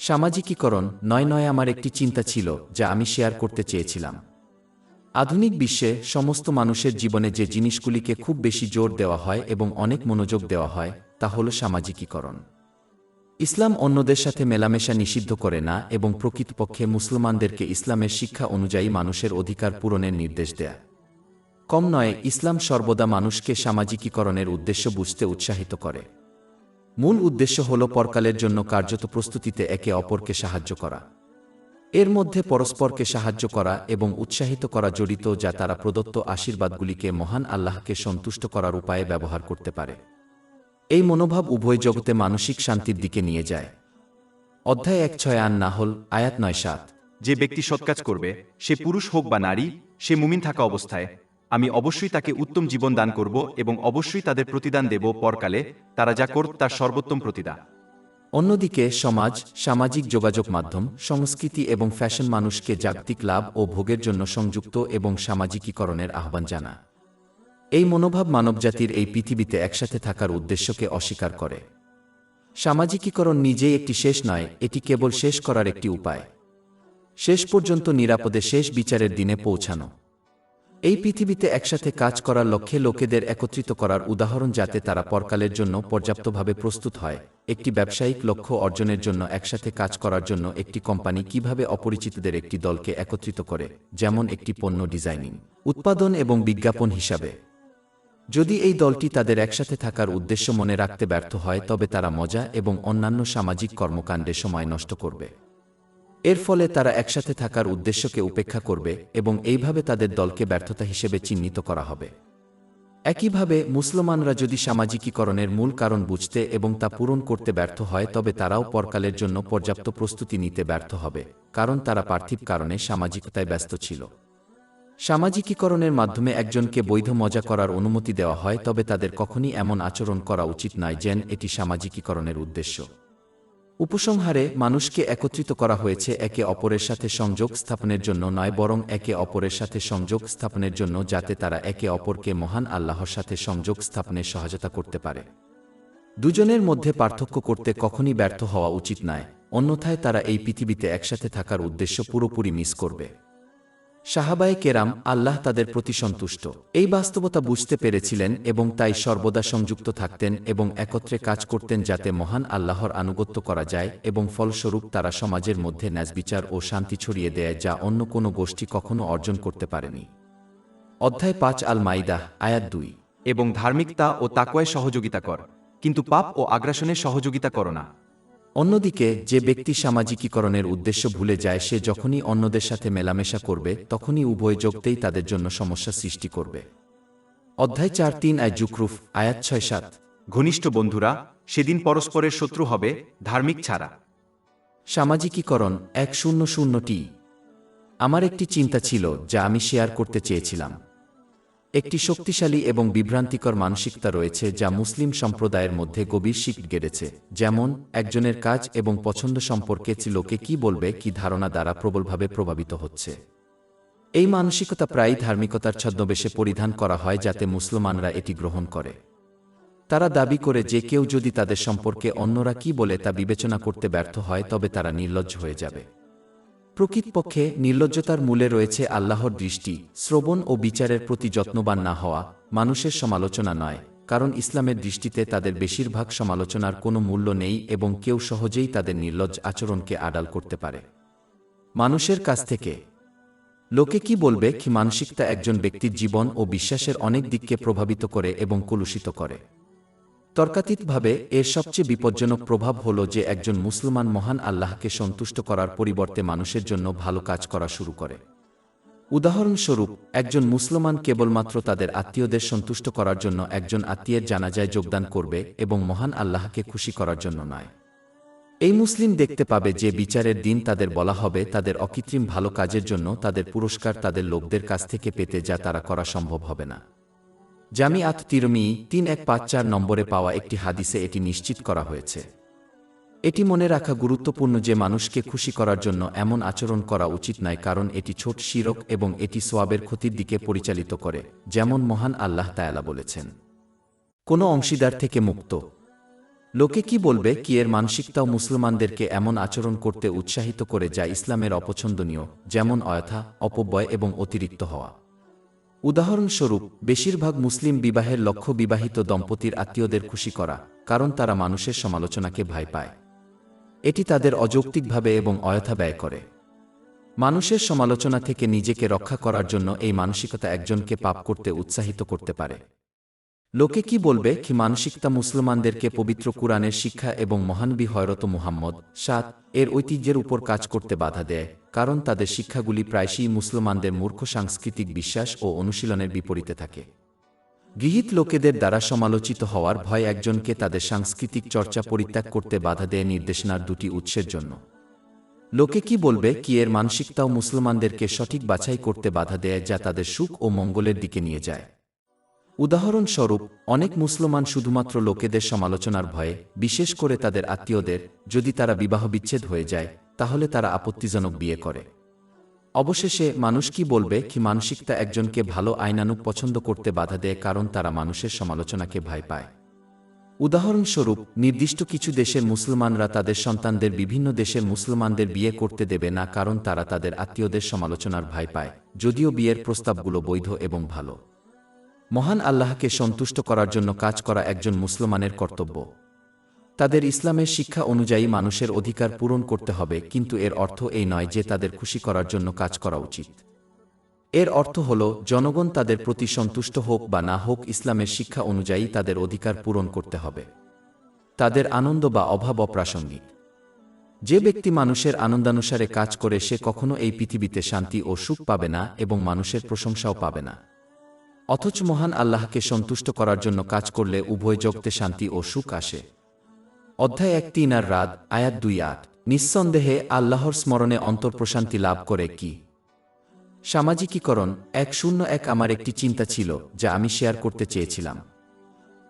সামাজিকীকরণ ৯৯। আমার একটি চিন্তা ছিল যা আমি শেয়ার করতে চেয়েছিলাম। আধুনিক বিশ্বে সমস্ত মানুষের জীবনে যে জিনিসগুলিকে খুব বেশি জোর দেওয়া হয় এবং অনেক মনোযোগ দেওয়া হয় তা হল সামাজিকীকরণ। ইসলাম অন্যদের সাথে মেলামেশা নিষিদ্ধ করে না এবং প্রকৃতপক্ষে মুসলমানদেরকে ইসলামের শিক্ষা অনুযায়ী মানুষের অধিকার পূরণের নির্দেশ দেয়। কম নয়, ইসলাম সর্বদা মানুষকে সামাজিকীকরণের উদ্দেশ্য বুঝতে উৎসাহিত করে। মূল উদ্দেশ্য হল পরকালের জন্য কার্যত প্রস্তুতিতে একে অপরকে সাহায্য করা। এর মধ্যে পরস্পরকে সাহায্য করা এবং উৎসাহিত করা জড়িত, যা তারা প্রদত্ত আশীর্বাদগুলিকে মহান আল্লাহকে সন্তুষ্ট করার উপায়ে ব্যবহার করতে পারে। এই মনোভাব উভয় জগতে মানসিক শান্তির দিকে নিয়ে যায়। অধ্যায় ১/৬ আন-নাহল, আয়াত ৯-৭। যে ব্যক্তি সৎকাজ করবে, সে পুরুষ হোক বা নারী, সে মুমিন থাকা অবস্থায়, আমি অবশ্যই তাকে উত্তম জীবন দান করব এবং অবশ্যই তাদের প্রতিদান দেব পরকালে তারা যা করত তার সর্বোত্তম প্রতিদান। অন্যদিকে সমাজ, সামাজিক যোগাযোগ মাধ্যম, সংস্কৃতি এবং ফ্যাশন মানুষকে জাগতিক লাভ ও ভোগের জন্য সংযুক্ত এবং সামাজিকীকরণের আহ্বান জানায়। এই মনোভাব মানবজাতির এই পৃথিবীতে একসাথে থাকার উদ্দেশ্যকে অস্বীকার করে। সামাজিকীকরণ নিজেই একটি শেষ নয়, এটি কেবল শেষ করার একটি উপায়। শেষ পর্যন্ত নিরাপদে শেষ বিচারের দিনে পৌঁছানো। এই পৃথিবীতে একসাথে কাজ করার লক্ষ্যে লোকেদের একত্রিত করার উদাহরণ, যাতে তারা পরকালের জন্য পর্যাপ্তভাবে প্রস্তুত হয়। একটি ব্যবসায়িক লক্ষ্য অর্জনের জন্য একসাথে কাজ করার জন্য একটি কোম্পানি কিভাবে অপরিচিতদের একটি দলকে একত্রিত করে, যেমন একটি পণ্য ডিজাইনিং, উৎপাদন এবং বিজ্ঞাপন হিসাবে। যদি এই দলটি তাদের একসাথে থাকার উদ্দেশ্য মনে রাখতে ব্যর্থ হয়, তবে তারা মজা এবং অন্যান্য সামাজিক কর্মকাণ্ডে সময় নষ্ট করবে। এর ফলে তারা একসাথে থাকার উদ্দেশ্যকে উপেক্ষা করবে এবং এইভাবে তাদের দলকে ব্যর্থতা হিসেবে চিহ্নিত করা হবে। একইভাবে মুসলমানরা যদি সামাজিকীকরণের মূল কারণ বুঝতে এবং তা পূরণ করতে ব্যর্থ হয়, তবে তারাও পরকালের জন্য পর্যাপ্ত প্রস্তুতি নিতে ব্যর্থ হবে, কারণ তারা পার্থিব কারণে সামাজিকতায় ব্যস্ত ছিল। সামাজিকীকরণের মাধ্যমে একজনকে বৈধ মজা করার অনুমতি দেওয়া হয়, তবে তাদের কখনই এমন আচরণ করা উচিত নয় যেন এটি সামাজিকীকরণের উদ্দেশ্য। উপসংহারে, মানুষকে একত্রিত করা হয়েছে একে অপরের সাথে সংযোগ স্থাপনের জন্য নয়, বরং একে অপরের সাথে সংযোগ স্থাপনের জন্য যাতে তারা একে অপরকে মহান আল্লাহর সাথে সংযোগ স্থাপনে সহায়তা করতে পারে। দুজনের মধ্যে পার্থক্য করতে কখনই ব্যর্থ হওয়া উচিত নয়, অন্যথায় তারা এই পৃথিবীতে একসাথে থাকার উদ্দেশ্য পুরোপুরি মিস করবে। সাহাবায়ে কেরাম, আল্লাহ তাদের প্রতি সন্তুষ্ট, এই বাস্তবতা বুঝতে পেরেছিলেন এবং তাই সর্বদা সংযুক্ত থাকতেন এবং একত্রে কাজ করতেন যাতে মহান আল্লাহর আনুগত্য করা যায়, এবং ফলস্বরূপ তারা সমাজের মধ্যে ন্যায়বিচার ও শান্তি ছড়িয়ে দেয় যা অন্য কোনো গোষ্ঠী কখনো অর্জন করতে পারেনি। অধ্যায় ৫ আল মাইদা, আয়াত ২। এবং ধার্মিকতা ও তাকওয়ায় সহযোগিতা কর, কিন্তু পাপ ও আগ্রাসনে সহযোগিতা করো না। অন্যদিকে, যে ব্যক্তি সামাজিকীকরণের উদ্দেশ্য ভুলে যায় সে যখনই অন্যদের সাথে মেলামেশা করবে তখনই উভয় জগতেই তাদের জন্য সমস্যা সৃষ্টি করবে। অধ্যায় ৪-৩ আয় জুকরুফ, আয়াত ৬-৭। ঘনিষ্ঠ বন্ধুরা সেদিন পরস্পরের শত্রু হবে, ধার্মিক ছাড়া। সামাজিকীকরণ ১০০টি। আমার একটি চিন্তা ছিল যা আমি শেয়ার করতে চেয়েছিলাম। একটি শক্তিশালী এবং বিভ্রান্তিকর মানসিকতা রয়েছে যা মুসলিম সম্প্রদায়ের মধ্যে গভীর শিক গেড়েছে, যেমন একজনের কাজ এবং পছন্দ সম্পর্কে লোকে কি বলবে কি ধারণা দ্বারা প্রবলভাবে প্রভাবিত হচ্ছে। এই মানসিকতা প্রায়ই ধার্মিকতার ছদ্মবেশে পরিধান করা হয় যাতে মুসলমানরা এটি গ্রহণ করে। তারা দাবি করে যে কেউ যদি তাদের সম্পর্কে অন্যরা কি বলে তা বিবেচনা করতে ব্যর্থ হয় তবে তারা নির্লজ্জ হয়ে যাবে। প্রকৃতপক্ষে নির্লজ্জতার মূলে রয়েছে আল্লাহর দৃষ্টি, শ্রবণ ও বিচারের প্রতি যত্নবান না হওয়া, মানুষের সমালোচনা নয়, কারণ ইসলামের দৃষ্টিতে তাদের বেশিরভাগ সমালোচনার কোনো মূল্য নেই এবং কেউ সহজেই তাদের নির্লজ্জ আচরণকে আড়াল করতে পারে। মানুষের কাছ থেকে লোকে কি বলবে কি মানসিকতা একজন ব্যক্তির জীবন ও বিশ্বাসের অনেক দিককে প্রভাবিত করে এবং কলুষিত করে। তর্কাতীতভাবে এর সবচেয়ে বিপজ্জনক প্রভাব হল যে একজন মুসলমান মহান আল্লাহকে সন্তুষ্ট করার পরিবর্তে মানুষের জন্য ভালো কাজ করা শুরু করে। উদাহরণস্বরূপ, একজন মুসলমান কেবলমাত্র তাদের আত্মীয়দের সন্তুষ্ট করার জন্য একজন আত্মীয়ের জানাজায় যোগদান করবে এবং মহান আল্লাহকে খুশি করার জন্য নয়। এই মুসলিম দেখতে পাবে যে বিচারের দিন তাদের বলা হবে তাদের অকৃত্রিম ভালো কাজের জন্য তাদের পুরস্কার তাদের লোকদের কাছ থেকে পেতে যা তারা করা সম্ভব হবে না। জামিআত তিরমিজি ৩১৫৪ নম্বরে পাওয়া একটি হাদিসে এটি নিশ্চিত করা হয়েছে। এটি মনে রাখা গুরুত্বপূর্ণ যে মানুষকে খুশি করার জন্য এমন আচরণ করা উচিত নয়, কারণ এটি ছোট শিরক এবং এটি সোয়াবের ক্ষতির দিকে পরিচালিত করে, যেমন মহান আল্লাহ তাআলা বলেছেন। কোনো অংশীদার থেকে মুক্ত। লোকে কি বলবে কি এর মানসিকতাও মুসলমানদেরকে এমন আচরণ করতে উৎসাহিত করে যা ইসলামের অপছন্দনীয়, যেমন অযথা, অপব্যয় এবং অতিরিক্ত হওয়া। উদাহরণস্বরূপ, বেশিরভাগ মুসলিম বিবাহের লক্ষ্য বিবাহিত দম্পতির আত্মীয়দের খুশি করা, কারণ তারা মানুষের সমালোচনাকে ভয় পায়। এটি তাদের অযৌক্তিকভাবে এবং অযথা ব্যয় করে। মানুষের সমালোচনা থেকে নিজেকে রক্ষা করার জন্য এই মানসিকতা একজনকে পাপ করতে উৎসাহিত করতে পারে। লোকে কি বলবে কি মানসিকতা মুসলমানদেরকে পবিত্র কুরআনের শিক্ষা এবং মহানবী হযরত মুহাম্মদ এর ঐতিহ্যের উপর কাজ করতে বাধা দেয়, কারণ তাদের শিক্ষাগুলি প্রায়শই মুসলমানদের মূর্খ সাংস্কৃতিক বিশ্বাস ও অনুশীলনের বিপরীতে থাকে। গৃহীত লোকেদের দ্বারা সমালোচিত হওয়ার ভয় একজনকে তাদের সাংস্কৃতিক চর্চা পরিত্যাগ করতে বাধা দেয় নির্দেশনার দুটি উৎসের জন্য। লোকে কি বলবে কি এর মানসিকতাও মুসলমানদেরকে সঠিক বাছাই করতে বাধা দেয় যা তাদের সুখ ও মঙ্গলের দিকে নিয়ে যায়। উদাহরণস্বরূপ, অনেক মুসলমান শুধুমাত্র লোকেদের সমালোচনার ভয়ে, বিশেষ করে তাদের আত্মীয়দের, যদি তারা বিবাহ বিচ্ছেদ হয়ে যায় তাহলে তারা আপত্তিজনক বিয়ে করে। অবশেষে, মানুষ কি বলবে কি মানসিকতা একজনকে ভালো আইনানুগ পছন্দ করতে বাধা দেয় কারণ তারা মানুষের সমালোচনাকে ভয় পায়। উদাহরণস্বরূপ, নির্দিষ্ট কিছু দেশের মুসলমানরা তাদের সন্তানদের বিভিন্ন দেশের মুসলমানদের বিয়ে করতে দেবে না কারণ তারা তাদের আত্মীয়দের সমালোচনার ভয় পায়, যদিও বিয়ের প্রস্তাবগুলো বৈধ এবং ভালো। মহান আল্লাহকে সন্তুষ্ট করার জন্য কাজ করা একজন মুসলমানের কর্তব্য। তাদের ইসলামের শিক্ষা অনুযায়ী মানুষের অধিকার পূরণ করতে হবে, কিন্তু এর অর্থ এই নয় যে তাদের খুশি করার জন্য কাজ করা উচিত। এর অর্থ হল জনগণ তাদের প্রতি সন্তুষ্ট হোক বা না হোক, ইসলামের শিক্ষা অনুযায়ী তাদের অধিকার পূরণ করতে হবে। তাদের আনন্দ বা অভাব অপ্রাসঙ্গিক। যে ব্যক্তি মানুষের আনন্দানুসারে কাজ করে সে কখনো এই পৃথিবীতে শান্তি ও সুখ পাবে না এবং মানুষের প্রশংসাও পাবে না। অথচ মহান আল্লাহকে সন্তুষ্ট করার জন্য কাজ করলে উভয় জগতে শান্তি ও সুখ আসে। অধ্যায় ১-৩ আর রাদ, আয়াত ২-৮। নিঃসন্দেহে আল্লাহর স্মরণে অন্তর প্রশান্তি লাভ করে কি সামাজিকীকরণ 101 আমার একটি চিন্তা ছিল যা আমি শেয়ার করতে চেয়েছিলাম।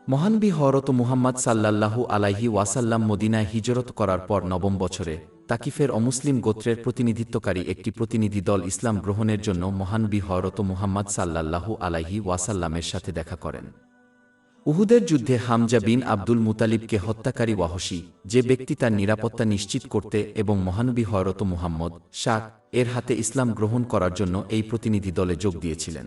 মহানবী হযরত মুহাম্মদ সাল্লাল্লাহু আলাইহি ওয়াসাল্লাম মদিনায় হিজরত করার পর নবম বছরে তাকিফের অমুসলিম গোত্রের প্রতিনিধিত্বকারী একটি প্রতিনিধি দল ইসলাম গ্রহণের জন্য মহানবী হযরত মুহাম্মদ সাল্লাল্লাহু আলাইহি ওয়াসাল্লামের সাথে দেখা করেন। উহুদের যুদ্ধে হামজা বিন আব্দুল মুতালিবকে হত্যাকারী ওয়াহশী, যে ব্যক্তি তার নিরাপত্তা নিশ্চিত করতে এবং মহানবী হযরত মুহাম্মদ এর হাতে ইসলাম গ্রহণ করার জন্য এই প্রতিনিধি দলে যোগ দিয়েছিলেন।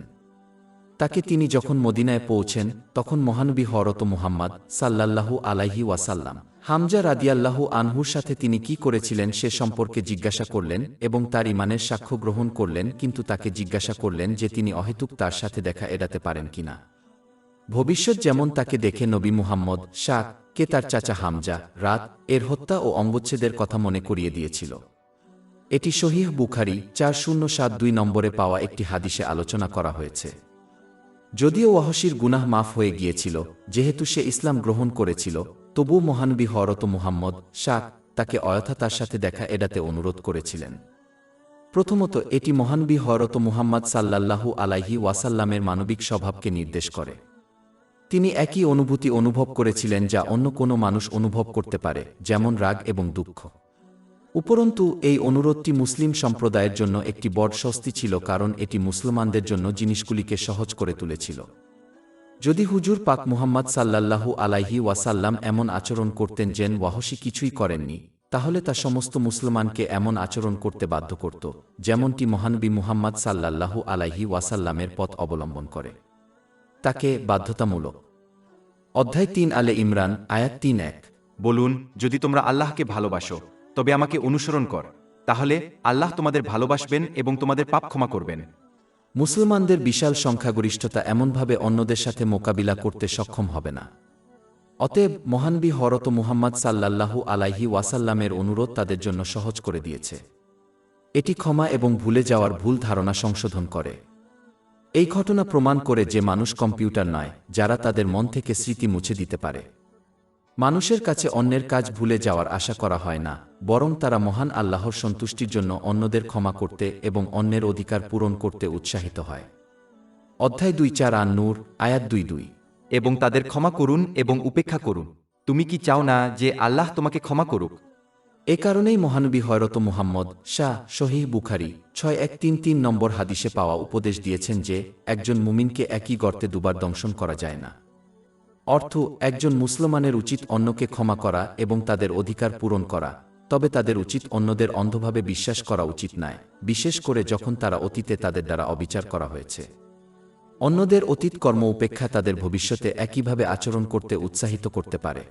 তাকে তিনি যখন মদিনায় পৌঁছেন তখন মহানবী হযরত মুহাম্মদ সাল্লাল্লাহু আলাইহি ওয়াসাল্লাম হামজা রাদিয়াল্লাহু আনহুর সাথে তিনি কি করেছিলেন সে সম্পর্কে জিজ্ঞাসা করলেন এবং তার ঈমানের সাক্ষ্য গ্রহণ করলেন, কিন্তু তাকে জিজ্ঞাসা করলেন যে তিনি অহেতুক তার সাথে দেখা এড়াতে পারেন কিনা। ভবিষ্যৎ যেমন তাকে দেখে নবী মুহাম্মদ কে তার চাচা হামজা এর হত্যা ও অঙ্গচ্ছেদের কথা মনে করিয়ে দিয়েছিল। এটি সহিহ বুখারী 4072 নম্বরে পাওয়া একটি হাদিসে আলোচনা করা হয়েছে। যদিও ওয়াহশীর গুনাহ মাফ হয়ে গিয়েছিল যেহেতু সে ইসলাম গ্রহণ করেছিল, তবুও মহানবী হযরত মুহাম্মদ তাকে অযথা তার সাথে দেখা এড়াতে অনুরোধ করেছিলেন। প্রথমত, এটি মহানবী হযরত মুহাম্মদ সাল্লাল্লাহু আলাইহি ওয়াসাল্লামের মানবিক স্বভাবকে নির্দেশ করে। তিনি একই অনুভূতি অনুভব করেছিলেন যা অন্য কোনো মানুষ অনুভব করতে পারে, যেমন রাগ এবং দুঃখ। উপরন্তু এই অনুরোধটি মুসলিম সম্প্রদায়ের জন্য একটি বড় স্বস্তি ছিল, কারণ এটি মুসলমানদের জন্য জিনিসগুলিকে সহজ করে তুলেছিল। যদি হুজুর পাক মুহাম্মদ সাল্লাল্লাহু আলাইহি ওয়াসাল্লাম এমন আচরণ করতেন যেন ওয়াহশী কিছুই করেননি, তাহলে তা সমস্ত মুসলমানকে এমন আচরণ করতে বাধ্য করত যেমনটি মহানবী মুহাম্মদ সাল্লাল্লাহু আলাইহি ওয়াসাল্লামের পথ অবলম্বন করে। তাকে বাধ্যতামূলক। অধ্যায় 3 আলে ইমরান আয়াত 3:1। বলুন, যদি তোমরা আল্লাহকে ভালোবাসো তবে আমাকে অনুসরণ কর, তাহলে আল্লাহ তোমাদের ভালোবাসবেন এবং তোমাদের পাপ ক্ষমা করবেন। মুসলমানদের বিশাল সংখ্যাগরিষ্ঠতা এমনভাবে অন্যদের সাথে মোকাবিলা করতে সক্ষম হবে না। অতএব মহানবী হযরত মুহাম্মদ সাল্লাল্লাহু আলাইহি ওয়াসাল্লামের অনুরোধ তাদের জন্য সহজ করে দিয়েছে। এটি ক্ষমা এবং ভুলে যাওয়ার ভুল ধারণা সংশোধন করে। এই ঘটনা প্রমাণ করে যে মানুষ কম্পিউটার নয় যারা তাদের মন থেকে স্মৃতি মুছে দিতে পারে। মানুষের কাছে অন্যের কাজ ভুলে যাওয়ার আশা করা হয় না, বরং তারা মহান আল্লাহর সন্তুষ্টির জন্য অন্যদের ক্ষমা করতে এবং অন্যের অধিকার পূরণ করতে উৎসাহিত হয়। অধ্যায় 2 আন-নূর আয়াত 2। এবং তাদের ক্ষমা করুন এবং উপেক্ষা করুন। তুমি কি চাও না যে আল্লাহ তোমাকে ক্ষমা করুক? এ কারণেই মহানবী হযরত মুহাম্মদ সহিহ বুখারী 6133 নম্বর হাদিসে পাওয়া উপদেশ দিয়েছেন যে একজন মুমিনকে একই গর্তে দুবার দংশন করা যায় না। অর্থ, একজন মুসলমানের উচিত অন্যকে ক্ষমা করা এবং তাদের অধিকার পূরণ করা, তবে তাদের উচিত অন্যদের অন্ধভাবে বিশ্বাস করা উচিত নয়, বিশেষ করে যখন তারা অতীতে তাদের দ্বারা অবিচার করা হয়েছে। অন্যদের অতীত কর্ম উপেক্ষা তাদের ভবিষ্যতে একইভাবে আচরণ করতে উৎসাহিত করতে পারে।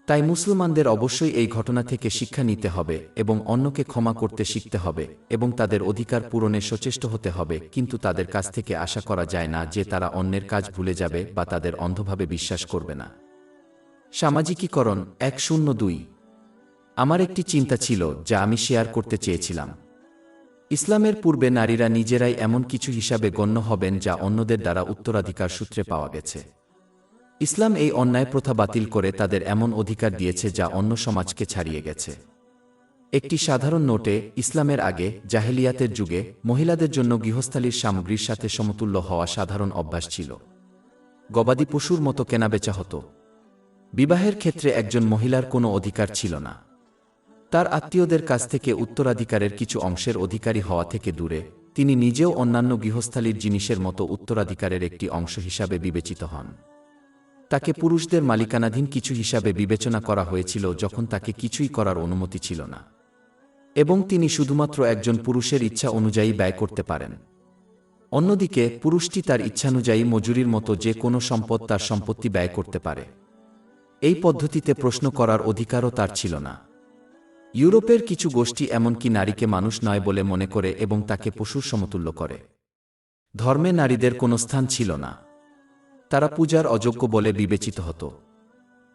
তাই মুসলমানদের অবশ্যই এই ঘটনা থেকে শিক্ষা নিতে হবে এবং অন্যকে ক্ষমা করতে শিখতে হবে এবং তাদের অধিকার পূরণে সচেষ্ট হতে হবে, কিন্তু তাদের কাছ থেকে আশা করা যায় না যে তারা অন্যের কাজ ভুলে যাবে বা তাদের অন্ধভাবে বিশ্বাস করবে না। সামাজিকীকরণ 102। আমার একটি চিন্তা ছিল যা আমি শেয়ার করতে চেয়েছিলাম। ইসলামের পূর্বে নারীরা নিজেরাই এমন কিছু হিসাবে গণ্য হবেন যা অন্যদের দ্বারা উত্তরাধিকার সূত্রে পাওয়া গেছে। ইসলাম এই অন্যায় প্রথা বাতিল করে তাদের এমন অধিকার দিয়েছে যা অন্য সমাজকে ছাড়িয়ে গেছে। একটি সাধারণ নোটে, ইসলামের আগে জাহেলিয়াতের যুগে মহিলাদের জন্য গৃহস্থালির সামগ্রীর সাথে সমতুল্য হওয়া সাধারণ অভ্যাস ছিল। গবাদি পশুর মতো কেনাবেচা হতো। বিবাহের ক্ষেত্রে একজন মহিলার কোনো অধিকার ছিল না। তার আত্মীয়দের কাছ থেকে উত্তরাধিকারের কিছু অংশের অধিকারী হওয়া থেকে দূরে, তিনি নিজেও অন্যান্য গৃহস্থালির জিনিসের মতো উত্তরাধিকারের একটি অংশ হিসাবে বিবেচিত হন। তাকে পুরুষদের মালিকানাধীন কিছু হিসাবে বিবেচনা করা হয়েছিল যখন তাকে কিছুই করার অনুমতি ছিল না, এবং তিনি শুধুমাত্র একজন পুরুষের ইচ্ছা অনুযায়ী ব্যয় করতে পারেন। অন্যদিকে পুরুষটি তার ইচ্ছানুযায়ী মজুরির মতো যে কোনো সম্পদ তার সম্পত্তি ব্যয় করতে পারে। এই পদ্ধতিতে প্রশ্ন করার অধিকারও তার ছিল না। ইউরোপের কিছু গোষ্ঠী এমনকি নারীকে মানুষ নয় বলে মনে করে এবং তাকে পশুর সমতুল্য করে। ধর্মে নারীদের কোনো স্থান ছিল না। তারা পূজার অযোগ্য বলে বিবেচিত হতো।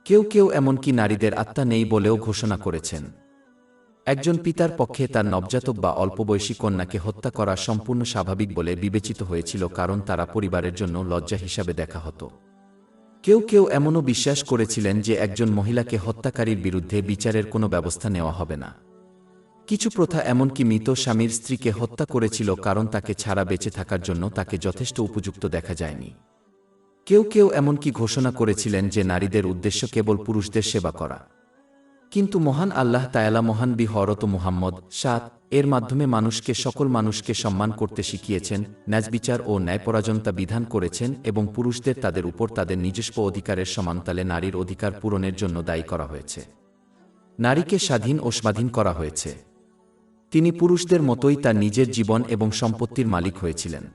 কেউ কেউ এমনকি নারীদের আত্মা নেই বলেও ঘোষণা করেছেন। একজন পিতার পক্ষে তার নবজাতক বা অল্পবয়সী কন্যাকে হত্যা করা সম্পূর্ণ স্বাভাবিক বলে বিবেচিত হয়েছিল, কারণ তারা পরিবারের জন্য লজ্জা হিসাবে দেখা হতো। কেউ কেউ এমনও বিশ্বাস করেছিলেন যে একজন মহিলাকে হত্যাকারীর বিরুদ্ধে বিচারের কোনো ব্যবস্থা নেওয়া হবে না। কিছু প্রথা এমনকি মৃত স্বামীর স্ত্রীকে হত্যা করেছিল কারণ তাকে ছাড়া বেঁচে থাকার জন্য তাকে যথেষ্ট উপযুক্ত দেখা যায়নি। কেউ কেউ এমনকি ঘোষণা করেছিলেন যে নারীদের উদ্দেশ্য কেবল পুরুষদের সেবা করা। কিন্তু মহান আল্লাহ তায়ালা মহান হযরত মুহাম্মদ এর মাধ্যমে সকল মানুষকে সম্মান করতে শিখিয়েছেন, ন্যায়বিচার ও ন্যায়পরায়ণতা বিধান করেছেন এবং পুরুষদের তাদের উপর তাদের নিজস্ব অধিকারের সমানতালে নারীর অধিকার পূরণের জন্য দায়ী করা হয়েছে। নারীকে স্বাধীন ও স্বাধীন করা হয়েছে। তিনি পুরুষদের মতোই তার নিজের জীবন এবং সম্পত্তির মালিক হয়েছিলেন।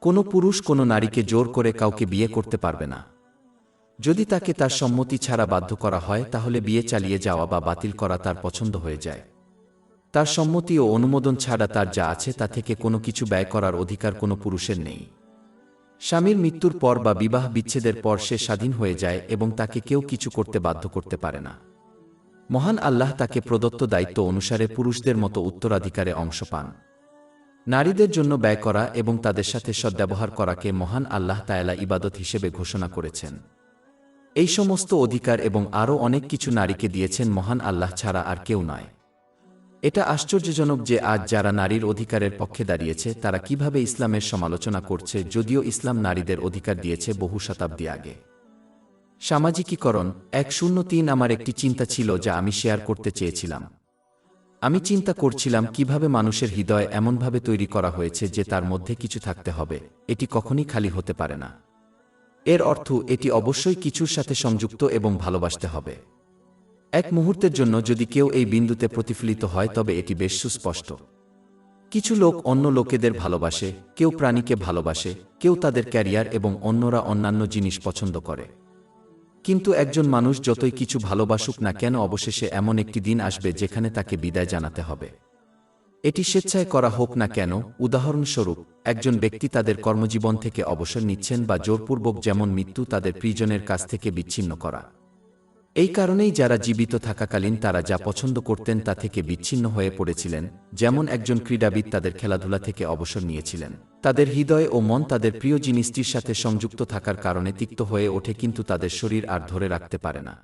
কোনো পুরুষ কোনো নারীকে জোর করে কাউকে বিয়ে করতে পারবে না। যদি তাকে তার সম্মতি ছাড়া বাধ্য করা হয় তাহলে বিয়ে চালিয়ে যাওয়া বা বাতিল করা তার পছন্দ হয়ে যায়। তার সম্মতি ও অনুমোদন ছাড়া তার যা আছে তা থেকে কোনো কিছু ব্যয় করার অধিকার কোনো পুরুষের নেই। স্বামীর মৃত্যুর পর বা বিবাহ বিচ্ছেদের পর সে স্বাধীন হয়ে যায় এবং তাকে কেউ কিছু করতে বাধ্য করতে পারে না। মহান আল্লাহ তাকে প্রদত্ত দায়িত্ব অনুসারে পুরুষদের মতো উত্তরাধিকারে অংশ পান। নারীদের জন্য ব্যয় করা এবং তাদের সাথে সদ্ব্যবহার করাকে মহান আল্লাহ তায়ালা ইবাদত হিসেবে ঘোষণা করেছেন। এই সমস্ত অধিকার এবং আরও অনেক কিছু নারীকে দিয়েছেন মহান আল্লাহ ছাড়া আর কেউ নয়। এটা আশ্চর্যজনক যে আজ যারা নারীর অধিকারের পক্ষে দাঁড়িয়েছে তারা কিভাবে ইসলামের সমালোচনা করছে, যদিও ইসলাম নারীদের অধিকার দিয়েছে বহু শতাব্দী আগে। সামাজিকীকরণ 103 আমার একটি চিন্তা ছিল যা আমি শেয়ার করতে চেয়েছিলাম। আমি চিন্তা করছিলাম কিভাবে মানুষের হৃদয় এমনভাবে তৈরি করা হয়েছে যে তার মধ্যে কিছু থাকতে হবে, এটি কখনই খালি হতে পারে না। এর অর্থ এটি অবশ্যই কিছুর সাথে সংযুক্ত এবং ভালোবাসতে হবে। এক মুহূর্তের জন্য যদি কেউ এই বিন্দুতে প্রতিফলিত হয় তবে এটি বেশ সুস্পষ্ট। কিছু লোক অন্য লোকেদের ভালোবাসে, কেউ প্রাণীকে ভালোবাসে, কেউ তাদের ক্যারিয়ার এবং অন্যরা অন্যান্য জিনিস পছন্দ করে। কিন্তু একজন মানুষ যতই কিছু ভালোবাসুক না কেন অবশেষে এমন একটি দিন আসবে যেখানে তাকে বিদায় জানাতে হবে। এটি স্বেচ্ছায় করা হোক না কেন, উদাহরণস্বরূপ একজন ব্যক্তি তাদের কর্মজীবন থেকে অবসর নিচ্ছেন বা জোরপূর্বক, যেমন মৃত্যু তাদের প্রিয়জনের কাছ থেকে বিচ্ছিন্ন করা। এই কারণেই যারা জীবিত থাকাকালীন তারা যা পছন্দ করতেন তা থেকে বিচ্ছিন্ন হয়ে পড়েছিলেন, যেমন একজন ক্রীড়াবিদ তাদের খেলাধুলা থেকে অবসর নিয়েছিলেন। তাদের হৃদয় ও মন তাদের প্রিয় জিনিসটির সাথে সংযুক্ত থাকার কারণে তিক্ত হয়ে ওঠে, কিন্তু তাদের শরীর আর ধরে রাখতে পারে না।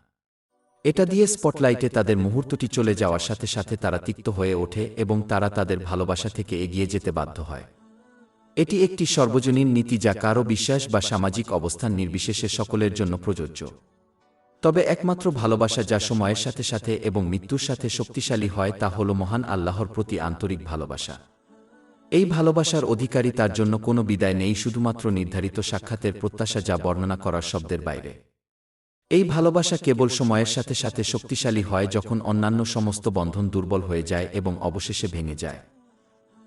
এটা দিয়ে স্পটলাইটে তাদের মুহূর্তটি চলে যাওয়ার সাথে সাথে তারা তিক্ত হয়ে ওঠে এবং তারা তাদের ভালোবাসা থেকে এগিয়ে যেতে বাধ্য হয়। এটি একটি সর্বজনীন নীতি যা কারও বিশ্বাস বা সামাজিক অবস্থান নির্বিশেষে সকলের জন্য প্রযোজ্য। তবে একমাত্র ভালোবাসা যা সময়ের সাথে সাথে এবং মৃত্যুর সাথে শক্তিশালী হয় তা হল মহান আল্লাহর প্রতি আন্তরিক ভালোবাসা। এই ভালোবাসার অধিকারী তার জন্য কোনো বিদায় নেই, শুধুমাত্র নির্ধারিত সাক্ষাতের প্রত্যাশা যা বর্ণনা করার শব্দের বাইরে। এই ভালোবাসা কেবল সময়ের সাথে সাথে শক্তিশালী হয় যখন অন্যান্য সমস্ত বন্ধন দুর্বল হয়ে যায় এবং অবশেষে ভেঙে যায়।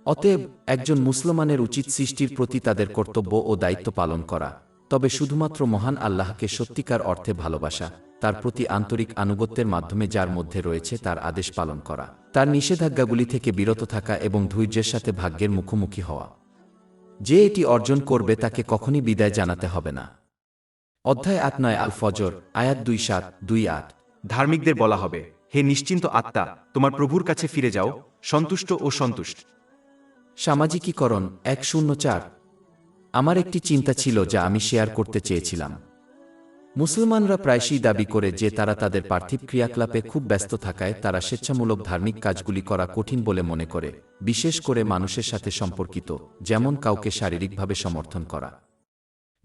অতএব একজন মুসলমানের উচিত সৃষ্টির প্রতি তাদের কর্তব্য ও দায়িত্ব পালন করা, তবে শুধুমাত্র মহান আল্লাহকে সত্যিকার অর্থে ভালোবাসা, তার প্রতি আন্তরিক আনুগত্যের মাধ্যমে যার মধ্যে রয়েছে তার আদেশ পালন করা, তার নিষেধাজ্ঞাগুলি থেকে বিরত থাকা এবং ধৈর্যের সাথে ভাগ্যের মুখোমুখি হওয়া। যে এটি অর্জন করবে তাকে কখনই বিদায় জানাতে হবে না। অধ্যায় 8 আল ফজর, আয়াত 27-28। ধার্মিকদের বলা হবে, হে নিশ্চিন্ত আত্মা, তোমার প্রভুর কাছে ফিরে যাও, সন্তুষ্ট ও সন্তুষ্ট। সামাজিকীকরণ 104 আমার একটি চিন্তা ছিল যা আমি শেয়ার করতে চেয়েছিলাম। মুসলমানরা প্রায়শই দাবি করে যে তারা তাদের পার্থিব ক্রিয়াকলাপে খুব ব্যস্ত থাকায় তারা স্বেচ্ছামূলক ধার্মিক কাজগুলি করা কঠিন বলে মনে করে, বিশেষ করে মানুষের সাথে সম্পর্কিত, যেমন কাউকে শারীরিকভাবে সমর্থন করা।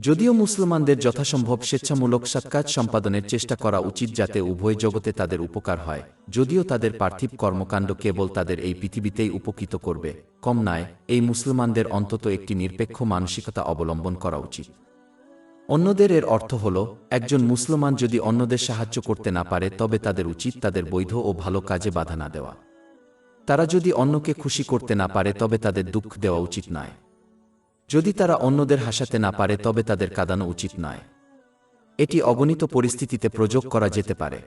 যদিও মুসলমানদের যথাসম্ভব স্বেচ্ছামূলক সৎকাজ সম্পাদনের চেষ্টা করা উচিত যাতে উভয় জগতে তাদের উপকার হয়, যদিও তাদের পার্থিব কর্মকাণ্ড কেবল তাদের এই পৃথিবীতেই উপকৃত করবে, কম নয়, এই মুসলমানদের অন্তত একটি নিরপেক্ষ মানসিকতা অবলম্বন করা উচিত। অন্যদের এর অর্থ হল, একজন মুসলমান যদি অন্যদের সাহায্য করতে না পারে তবে তাদের উচিত তাদের বৈধ ও ভালো কাজে বাধা না দেওয়া। তারা যদি অন্যকে খুশি করতে না পারে তবে তাদের দুঃখ দেওয়া উচিত নয়। যদি তারা অন্যদের হাসাতে না পারে তবে তাদের কাঁদানো উচিত নয়। এটি অগণিত পরিস্থিতিতে প্রয়োগ করা যেতে পারে।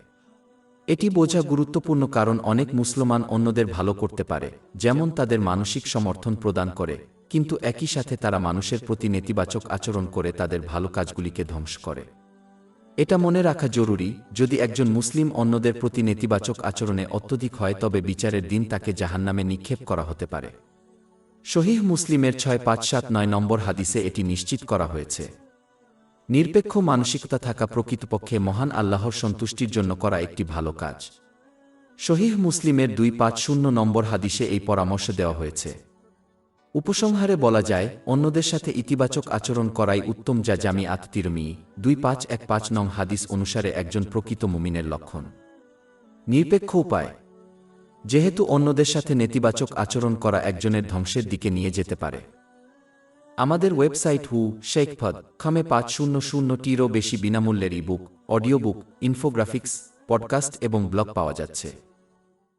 এটি বোঝা গুরুত্বপূর্ণ কারণ অনেক মুসলমান অন্যদের ভালো করতে পারে, যেমন তাদের মানসিক সমর্থন প্রদান করে, কিন্তু একই সাথে তারা মানুষের প্রতি নেতিবাচক আচরণ করে তাদের ভালো কাজগুলিকে ধ্বংস করে। এটা মনে রাখা জরুরি, যদি একজন মুসলিম অন্যদের প্রতি নেতিবাচক আচরণে অত্যধিক হয় তবে বিচারের দিন তাকে জাহান্নামে নিক্ষেপ করা হতে পারে। সহিহ মুসলিমের 6579 নম্বর হাদিসে এটি নিশ্চিত করা হয়েছে। নিরপেক্ষ মানসিকতা থাকা প্রকৃতপক্ষে মহান আল্লাহর সন্তুষ্টির জন্য করা একটি ভালো কাজ। সহিহ মুসলিমের 250 নম্বর হাদিসে এই পরামর্শ দেওয়া হয়েছে। উপসংহারে বলা যায়, অন্যদের সাথে ইতিবাচক আচরণ করাই উত্তম, যা জামিআত তিরমিজি 2515 নং হাদিস অনুসারে একজন প্রকৃত মুমিনের লক্ষণ। নিরপেক্ষ উপায়। যেহেতু অন্যদের সাথে নেতিবাচক আচরণ করা একজনের ধ্বংসের দিকে নিয়ে যেতে পারে। আমাদের ওয়েবসাইট শেখফদ.com-এ 500টিরও বেশি বিনামূল্যের ebook, audio book, infographics, podcast এবং ব্লগ পাওয়া যাচ্ছে।